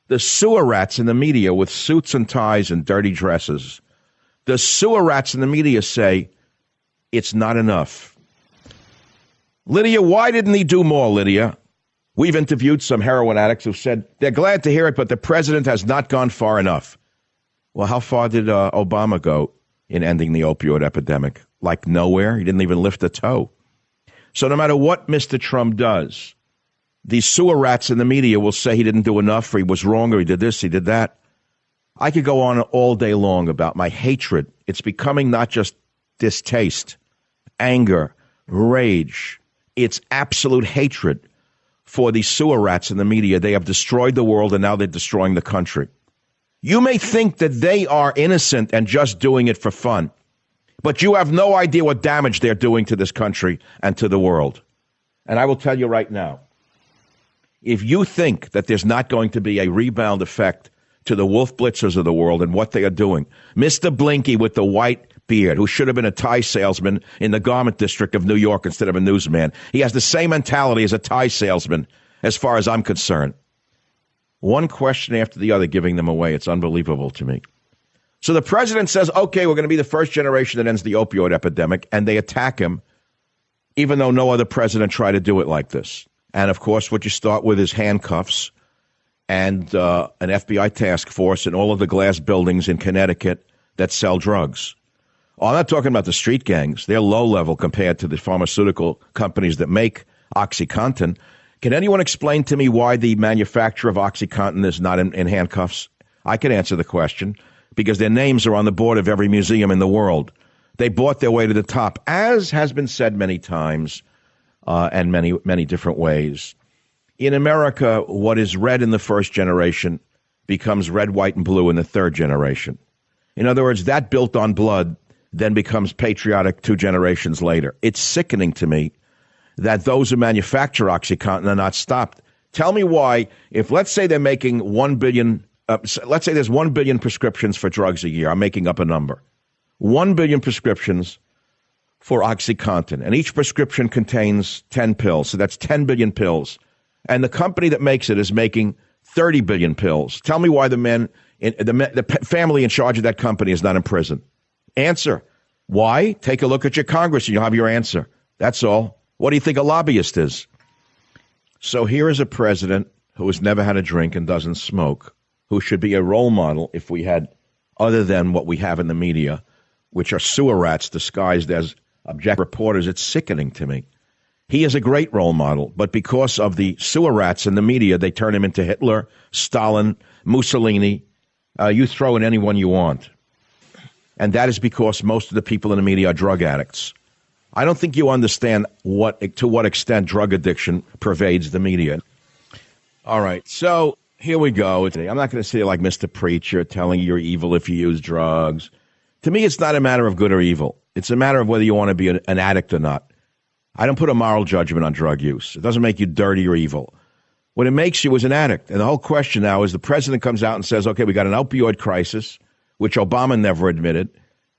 the sewer rats in the media with suits and ties and dirty dresses, the sewer rats in the media say it's not enough. Lydia, why didn't he do more, Lydia? We've interviewed some heroin addicts who said they're glad to hear it, but the president has not gone far enough. Well, how far did Obama go in ending the opioid epidemic? Like nowhere. He didn't even lift a toe. So no matter what Mr. Trump does, these sewer rats in the media will say he didn't do enough, or he was wrong, or he did this, he did that. I could go on all day long about my hatred. It's becoming not just distaste, anger, rage. It's absolute hatred for these sewer rats in the media. They have destroyed the world, and now they're destroying the country. You may think that they are innocent and just doing it for fun, but you have no idea what damage they're doing to this country and to the world. And I will tell you right now, if you think that there's not going to be a rebound effect to the Wolf Blitzers of the world and what they are doing, Mr. Blinky with the white beard, who should have been a tie salesman in the garment district of New York instead of a newsman, he has the same mentality as a tie salesman as far as I'm concerned. One question after the other giving them away. It's unbelievable to me. So the president says, okay, we're going to be the first generation that ends the opioid epidemic, and they attack him, even though no other president tried to do it like this. And, of course, what you start with is handcuffs and an FBI task force and all of the glass buildings in Connecticut that sell drugs. Oh, I'm not talking about the street gangs. They're low level compared to the pharmaceutical companies that make OxyContin. Can anyone explain to me why the manufacturer of OxyContin is not in handcuffs? I can answer the question, because their names are on the board of every museum in the world. They bought their way to the top, as has been said many times and many different ways. In America, what is red in the first generation becomes red, white, and blue in the third generation. In other words, that built on blood then becomes patriotic 2 generations later. It's sickening to me that those who manufacture OxyContin are not stopped Tell me why, if let's say they're making 1 billion, let's say there's 1 billion prescriptions for drugs a year. I'm making up a number. 1 billion prescriptions for OxyContin, and each prescription contains 10 pills. So that's 10 billion pills. And the company that makes it is making 30 billion pills. Tell me why the family in charge of that company is not in prison. Answer. Why? Take a look at your Congress and you'll have your answer. That's all. What do you think a lobbyist is? So here is a president who has never had a drink and doesn't smoke, who should be a role model if we had, other than what we have in the media, which are sewer rats disguised as objective reporters. It's sickening to me. He is a great role model, but because of the sewer rats in the media, they turn him into Hitler, Stalin, Mussolini. You throw in anyone you want. And that is because most of the people in the media are drug addicts. I don't think you understand to what extent drug addiction pervades the media. All right, so here we go. I'm not going to say like Mr. Preacher telling you you're evil if you use drugs. To me, it's not a matter of good or evil. It's a matter of whether you want to be an addict or not. I don't put a moral judgment on drug use. It doesn't make you dirty or evil. What it makes you is an addict. And the whole question now is the president comes out and says, okay, we got an opioid crisis, which Obama never admitted.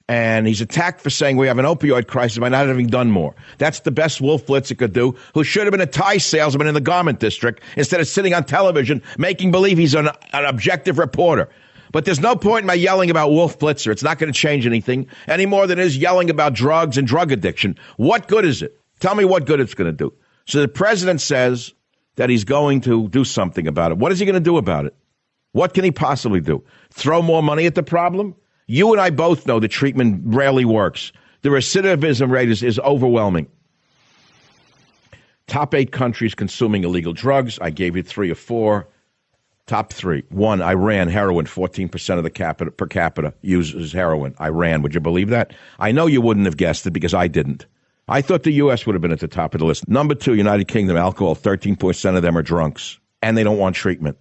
And he's attacked for saying we have an opioid crisis by not having done more. That's the best Wolf Blitzer could do, who should have been a tie salesman in the garment district instead of sitting on television making believe he's an objective reporter. But there's no point in my yelling about Wolf Blitzer. It's not going to change anything any more than it is yelling about drugs and drug addiction. What good is it? Tell me what good it's going to do. So the president says that he's going to do something about it. What is he going to do about it? What can he possibly do? Throw more money at the problem? You and I both know the treatment rarely works. The recidivism rate is overwhelming. Top 8 countries consuming illegal drugs. I gave you 3 or 4. Top 3. 1, Iran, heroin. 14% of the per capita uses heroin. Iran, would you believe that? I know you wouldn't have guessed it because I didn't. I thought the U.S. would have been at the top of the list. Number 2, United Kingdom, alcohol. 13% of them are drunks, and they don't want treatment.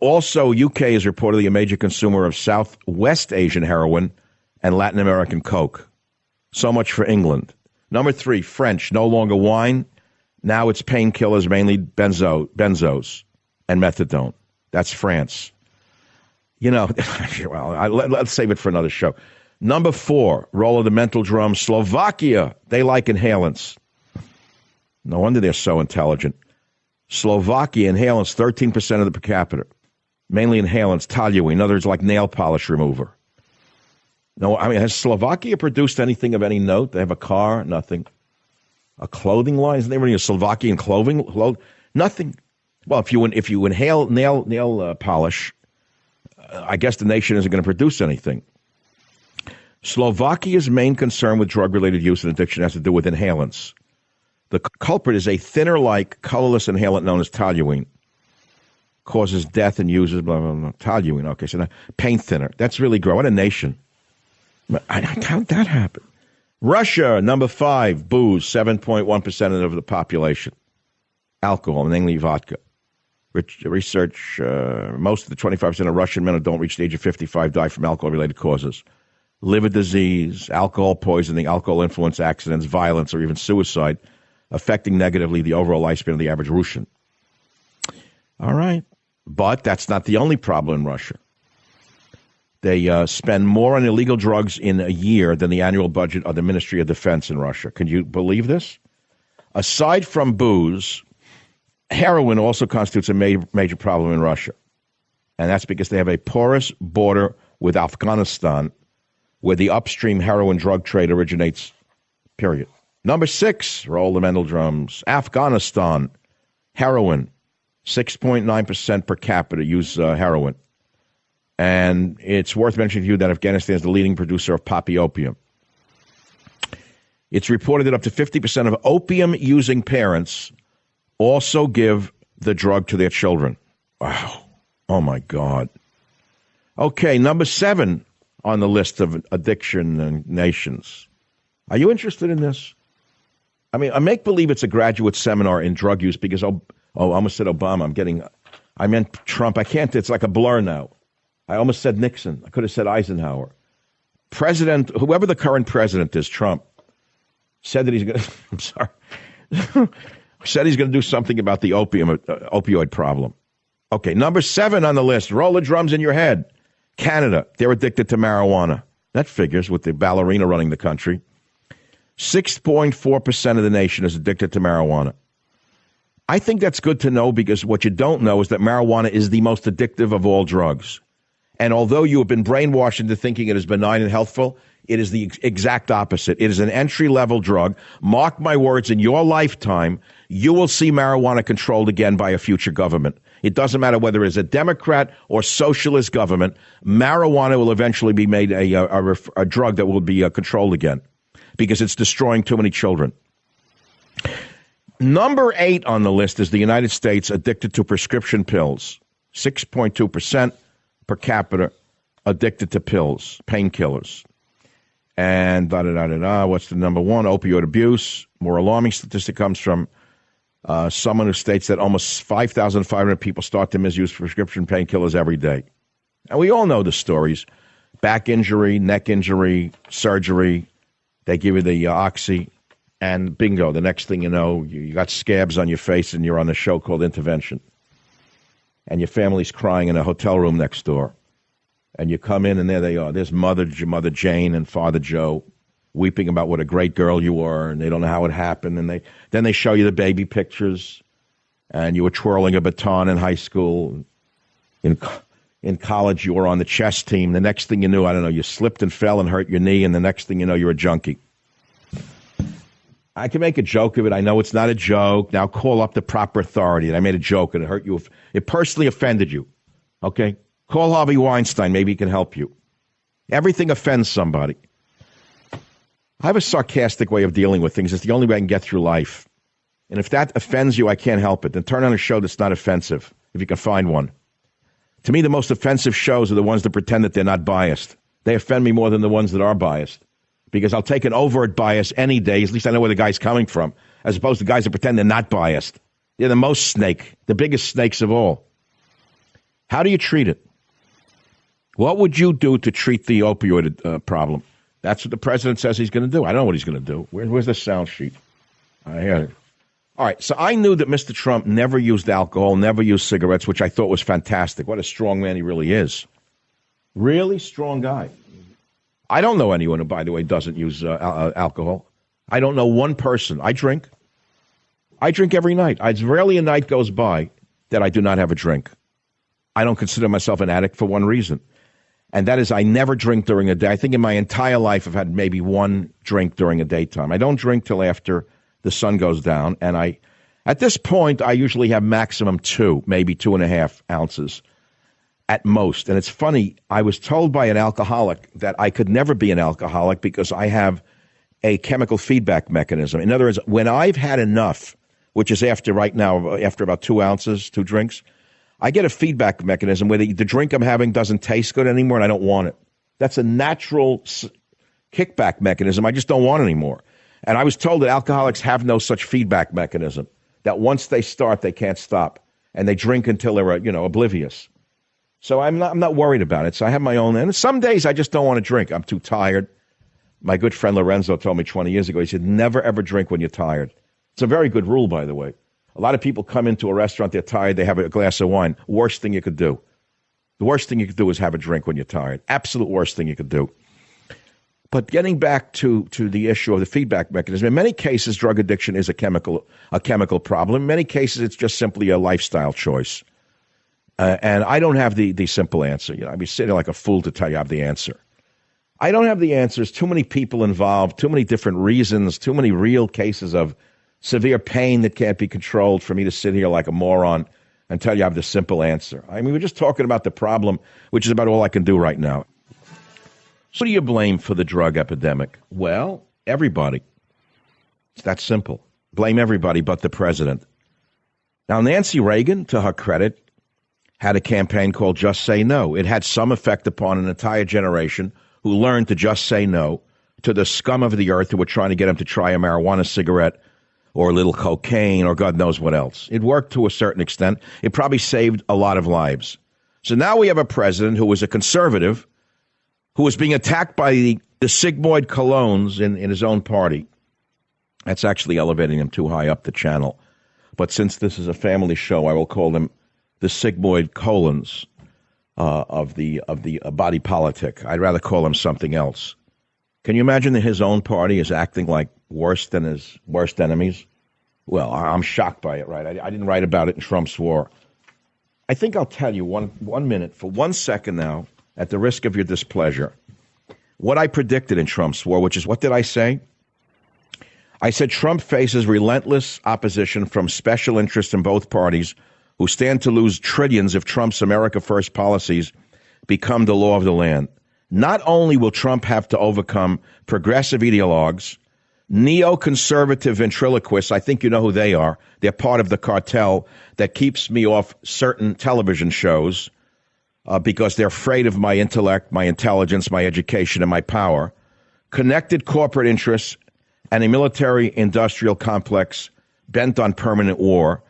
Also, UK is reportedly a major consumer of Southwest Asian heroin and Latin American coke. So much for England. Number 3, French, no longer wine. Now it's painkillers, mainly benzos and methadone. That's France. You know, well, let's save it for another show. Number 4, roll of the mental drum, Slovakia. They like inhalants. No wonder they're so intelligent. Slovakia, inhalants, 13% of the per capita. Mainly inhalants, toluene, in other words, like nail polish remover. No, I mean, has Slovakia produced anything of any note? They have a car, nothing. A clothing line? Isn't there any Slovakian clothing? Nothing. Well, if you inhale nail polish, I guess the nation isn't going to produce anything. Slovakia's main concern with drug-related use and addiction has to do with inhalants. The culprit is a thinner-like, colorless inhalant known as toluene. Causes death and uses blah, blah, blah. Toluene. Okay, so now, pain thinner. That's really gross. What a nation. How'd that happen? Russia, number 5, booze, 7.1% of the population. Alcohol, mainly vodka. Research, most of the 25% of Russian men who don't reach the age of 55 die from alcohol-related causes. Liver disease, alcohol poisoning, alcohol influence accidents, violence, or even suicide, affecting negatively the overall lifespan of the average Russian. All right. But that's not the only problem in Russia. They spend more on illegal drugs in a year than the annual budget of the Ministry of Defense in Russia. Can you believe this? Aside from booze, heroin also constitutes a major problem in Russia. And that's because they have a porous border with Afghanistan, where the upstream heroin drug trade originates, period. Number 6, roll the mental drums. Afghanistan, heroin, 6.9% per capita use heroin. And it's worth mentioning to you that Afghanistan is the leading producer of poppy opium. It's reported that up to 50% of opium-using parents also give the drug to their children. Wow. Oh, my God. Okay, number 7 on the list of addiction and nations. Are you interested in this? I mean, I make believe it's a graduate seminar in drug use because, I almost said Obama. I meant Trump. I can't, it's like a blur now. I almost said Nixon. I could have said Eisenhower. Whoever the current president is, Trump, said that he's going to, I'm sorry. Said he's going to do something about the opioid problem. Okay, number 7 on the list, roll the drums in your head. Canada, they're addicted to marijuana. That figures with the ballerina running the country. 6.4% of the nation is addicted to marijuana. I think that's good to know because what you don't know is that marijuana is the most addictive of all drugs. And although you have been brainwashed into thinking it is benign and healthful, it is the exact opposite. It is an entry-level drug. Mark my words, in your lifetime, you will see marijuana controlled again by a future government. It doesn't matter whether it's a Democrat or socialist government. Marijuana will eventually be made a drug that will be controlled again because it's destroying too many children. Number 8 on the list is the United States addicted to prescription pills. 6.2% per capita addicted to pills, painkillers. And what's the number 1? Opioid abuse. More alarming statistic comes from someone who states that almost 5,500 people start to misuse prescription painkillers every day. And we all know the stories. Back injury, neck injury, surgery. They give you the oxy. And bingo, the next thing you know, you got scabs on your face and you're on a show called Intervention. And your family's crying in a hotel room next door. And you come in and there they are. There's Mother Jane and Father Joe weeping about what a great girl you were, and they don't know how it happened. And then they show you the baby pictures, and you were twirling a baton in high school. In college, you were on the chess team. The next thing you knew, I don't know, you slipped and fell and hurt your knee, and the next thing you know, you're a junkie. I can make a joke of it. I know it's not a joke. Now call up the proper authority. And I made a joke and it hurt you. It personally offended you. Okay? Call Harvey Weinstein. Maybe he can help you. Everything offends somebody. I have a sarcastic way of dealing with things. It's the only way I can get through life. And if that offends you, I can't help it. Then turn on a show that's not offensive, if you can find one. To me, the most offensive shows are the ones that pretend that they're not biased. They offend me more than the ones that are biased. Because I'll take an overt bias any day. At least I know where the guy's coming from. As opposed to guys that pretend they're not biased. They're the most snake. The biggest snakes of all. How do you treat it? What would you do to treat the opioid problem? That's what the president says he's going to do. I don't know what he's going to do. Where's the sound sheet? I hear it. All right, so I knew that Mr. Trump never used alcohol, never used cigarettes, which I thought was fantastic. What a strong man he really is. Really strong guy. I don't know anyone who, by the way, doesn't use alcohol. I don't know one person. I drink. I drink every night. It's rarely a night goes by that I do not have a drink. I don't consider myself an addict for one reason, and that is I never drink during a day. I think in my entire life I've had maybe one drink during a daytime. I don't drink till after the sun goes down, and at this point, I usually have maximum 2, maybe 2.5 ounces. At most. And it's funny, I was told by an alcoholic that I could never be an alcoholic because I have a chemical feedback mechanism. In other words, when I've had enough, which is after about 2 ounces, 2 drinks, I get a feedback mechanism where the drink I'm having doesn't taste good anymore and I don't want it. That's a natural kickback mechanism. I just don't want it anymore. And I was told that alcoholics have no such feedback mechanism, that once they start, they can't stop. And they drink until they're, oblivious. So I'm not worried about it. So I have my own. And some days I just don't want to drink. I'm too tired. My good friend Lorenzo told me 20 years ago, he said, never, ever drink when you're tired. It's a very good rule, by the way. A lot of people come into a restaurant, they're tired, they have a glass of wine. Worst thing you could do. The worst thing you could do is have a drink when you're tired. Absolute worst thing you could do. But getting back to the issue of the feedback mechanism, in many cases, drug addiction is a chemical problem. In many cases, it's just simply a lifestyle choice. And I don't have the simple answer. I'd be sitting like a fool to tell you I have the answer. I don't have the answers. Too many people involved, too many different reasons, too many real cases of severe pain that can't be controlled for me to sit here like a moron and tell you I have the simple answer. I mean, we're just talking about the problem, which is about all I can do right now. So who do you blame for the drug epidemic? Well, everybody. It's that simple. Blame everybody but the president. Now, Nancy Reagan, to her credit, had a campaign called Just Say No. It had some effect upon an entire generation who learned to just say no to the scum of the earth who were trying to get him to try a marijuana cigarette or a little cocaine or God knows what else. It worked to a certain extent. It probably saved a lot of lives. So now we have a president who was a conservative who was being attacked by the sigmoid colognes in his own party. That's actually elevating him too high up the channel. but since this is a family show, I will call them the sigmoid colons of the body politic. I'd rather call him something else. Can you imagine that his own party is acting like worse than his worst enemies? Well, I'm shocked by it, right? I didn't write about it in Trump's War. I think I'll tell you one minute, for 1 second now, at the risk of your displeasure, what I predicted in Trump's War, which is, what did I say? I said Trump faces relentless opposition from special interests in both parties who stand to lose trillions if Trump's America First policies become the law of the land. Not only will Trump have to overcome progressive ideologues, neoconservative ventriloquists, I think you know who they are. They're part of the cartel that keeps me off certain television shows because they're afraid of my intellect, my intelligence, my education, and my power. Connected corporate interests and a military-industrial complex bent on permanent war.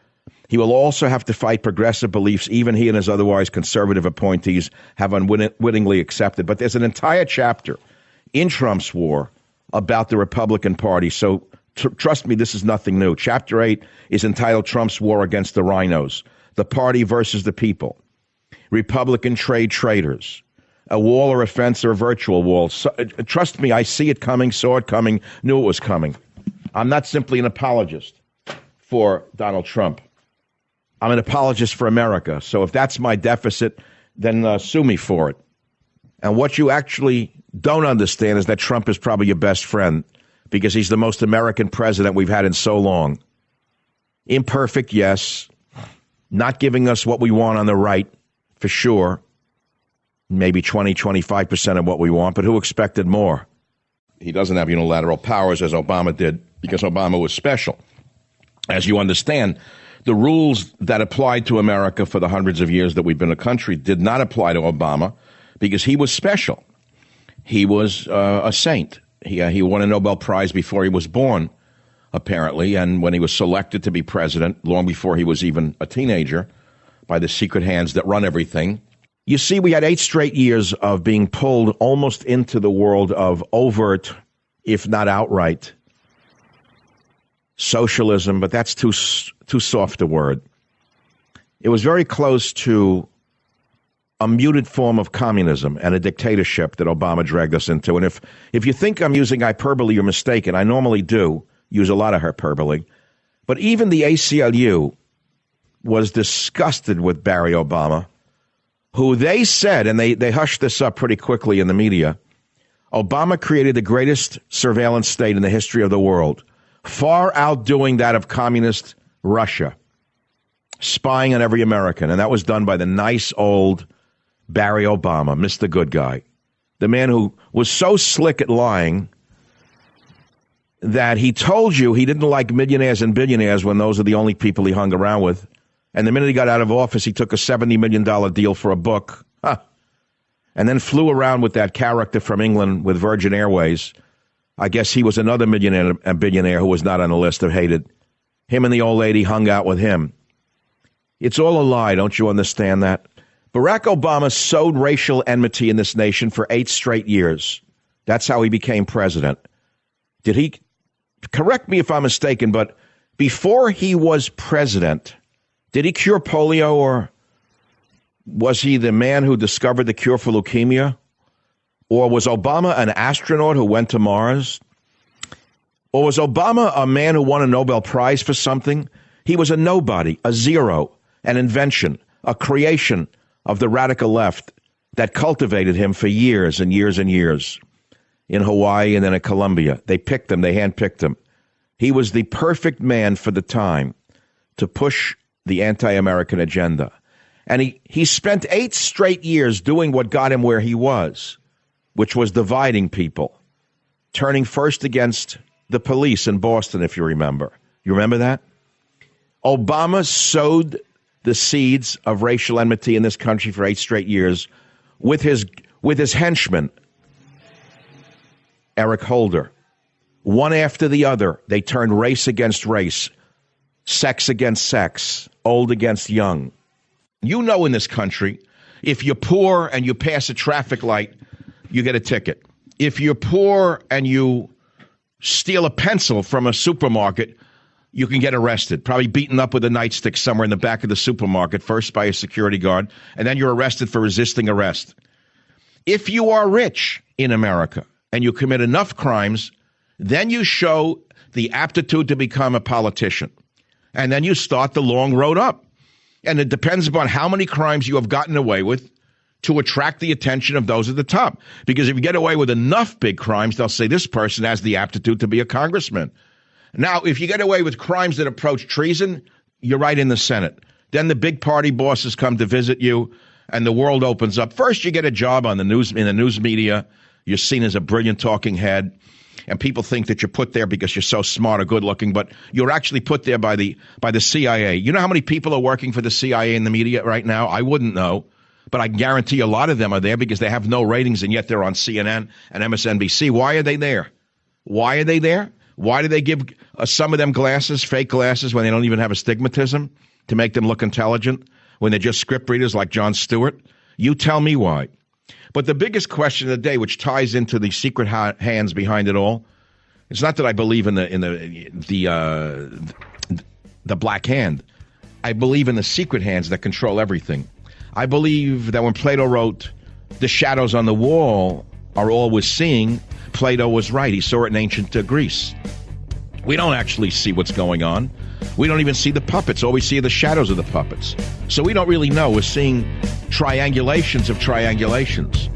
He will also have to fight progressive beliefs even he and his otherwise conservative appointees have unwittingly accepted. But there's an entire chapter in Trump's War about the Republican Party. So trust me, this is nothing new. Chapter 8 is entitled Trump's War Against the Rhinos, the Party versus the People, Republican Trade Traitors, a wall or a fence or a virtual wall. So, trust me, I see it coming, saw it coming, knew it was coming. I'm not simply an apologist for Donald Trump. I'm an apologist for America. So if that's my deficit, then sue me for it. And what you actually don't understand is that Trump is probably your best friend because he's the most American president we've had in so long. Imperfect, yes. Not giving us what we want on the right, for sure. Maybe 20, 25% of what we want, but who expected more? He doesn't have unilateral powers as Obama did because Obama was special. As you understand, the rules that applied to America for the hundreds of years that we've been a country did not apply to Obama because he was special. He was a saint. He won a Nobel Prize before he was born, apparently, and when he was selected to be president, long before he was even a teenager, by the secret hands that run everything. You see, we had 8 straight years of being pulled almost into the world of overt, if not outright, socialism, but that's too soft a word. It was very close to a muted form of communism and a dictatorship that Obama dragged us into. And if you think I'm using hyperbole, you're mistaken. I normally do use a lot of hyperbole. But even the ACLU was disgusted with Barry Obama, who they said, and they hushed this up pretty quickly in the media, Obama created the greatest surveillance state in the history of the world, far outdoing that of communist Russia, spying on every American. And that was done by the nice old Barry Obama, Mr. Good Guy, the man who was so slick at lying that he told you he didn't like millionaires and billionaires when those are the only people he hung around with. And the minute he got out of office, he took a $70 million deal for a book, and then flew around with that character from England with Virgin Airways. I guess he was another millionaire and billionaire who was not on the list of hated. Him and the old lady hung out with him. It's all a lie, don't you understand that? Barack Obama sowed racial enmity in this nation for 8 straight years. That's how he became president. Did he, correct me if I'm mistaken, but before he was president, did he cure polio, or was he the man who discovered the cure for leukemia? Or was Obama an astronaut who went to Mars? Or was Obama a man who won a Nobel Prize for something? He was a nobody, a zero, an invention, a creation of the radical left that cultivated him for years and years and years in Hawaii and then at Columbia. They picked him. They handpicked him. He was the perfect man for the time to push the anti-American agenda. And he spent 8 straight years doing what got him where he was, which was dividing people, turning first against the police in Boston, if you remember. You remember that? Obama sowed the seeds of racial enmity in this country for 8 straight years with his henchman, Eric Holder. One after the other, they turned race against race, sex against sex, old against young. You know, in this country, if you're poor and you pass a traffic light, you get a ticket. If you're poor and you steal a pencil from a supermarket, you can get arrested, probably beaten up with a nightstick somewhere in the back of the supermarket, first by a security guard, and then you're arrested for resisting arrest. If you are rich in America and you commit enough crimes, then you show the aptitude to become a politician. And then you start the long road up. And it depends upon how many crimes you have gotten away with to attract the attention of those at the top. Because if you get away with enough big crimes, they'll say this person has the aptitude to be a congressman. Now, if you get away with crimes that approach treason, you're right in the Senate. Then the big party bosses come to visit you, and the world opens up. First, you get a job on the news, in the news media. You're seen as a brilliant talking head, and people think that you're put there because you're so smart or good looking, but you're actually put there by the CIA. You know how many people are working for the CIA in the media right now? I wouldn't know, but I guarantee a lot of them are there because they have no ratings, and yet they're on CNN and MSNBC. Why are they there? Why are they there? Why do they give some of them glasses, fake glasses, when they don't even have astigmatism to make them look intelligent, when they're just script readers like Jon Stewart? You tell me why. But the biggest question of the day, which ties into the secret hands behind it all, it's not that I believe in the black hand. I believe in the secret hands that control everything. I believe that when Plato wrote, "The shadows on the wall are all we're seeing," Plato was right. He saw it in ancient Greece. We don't actually see what's going on. We don't even see the puppets. All we see are the shadows of the puppets. So we don't really know. We're seeing triangulations of triangulations.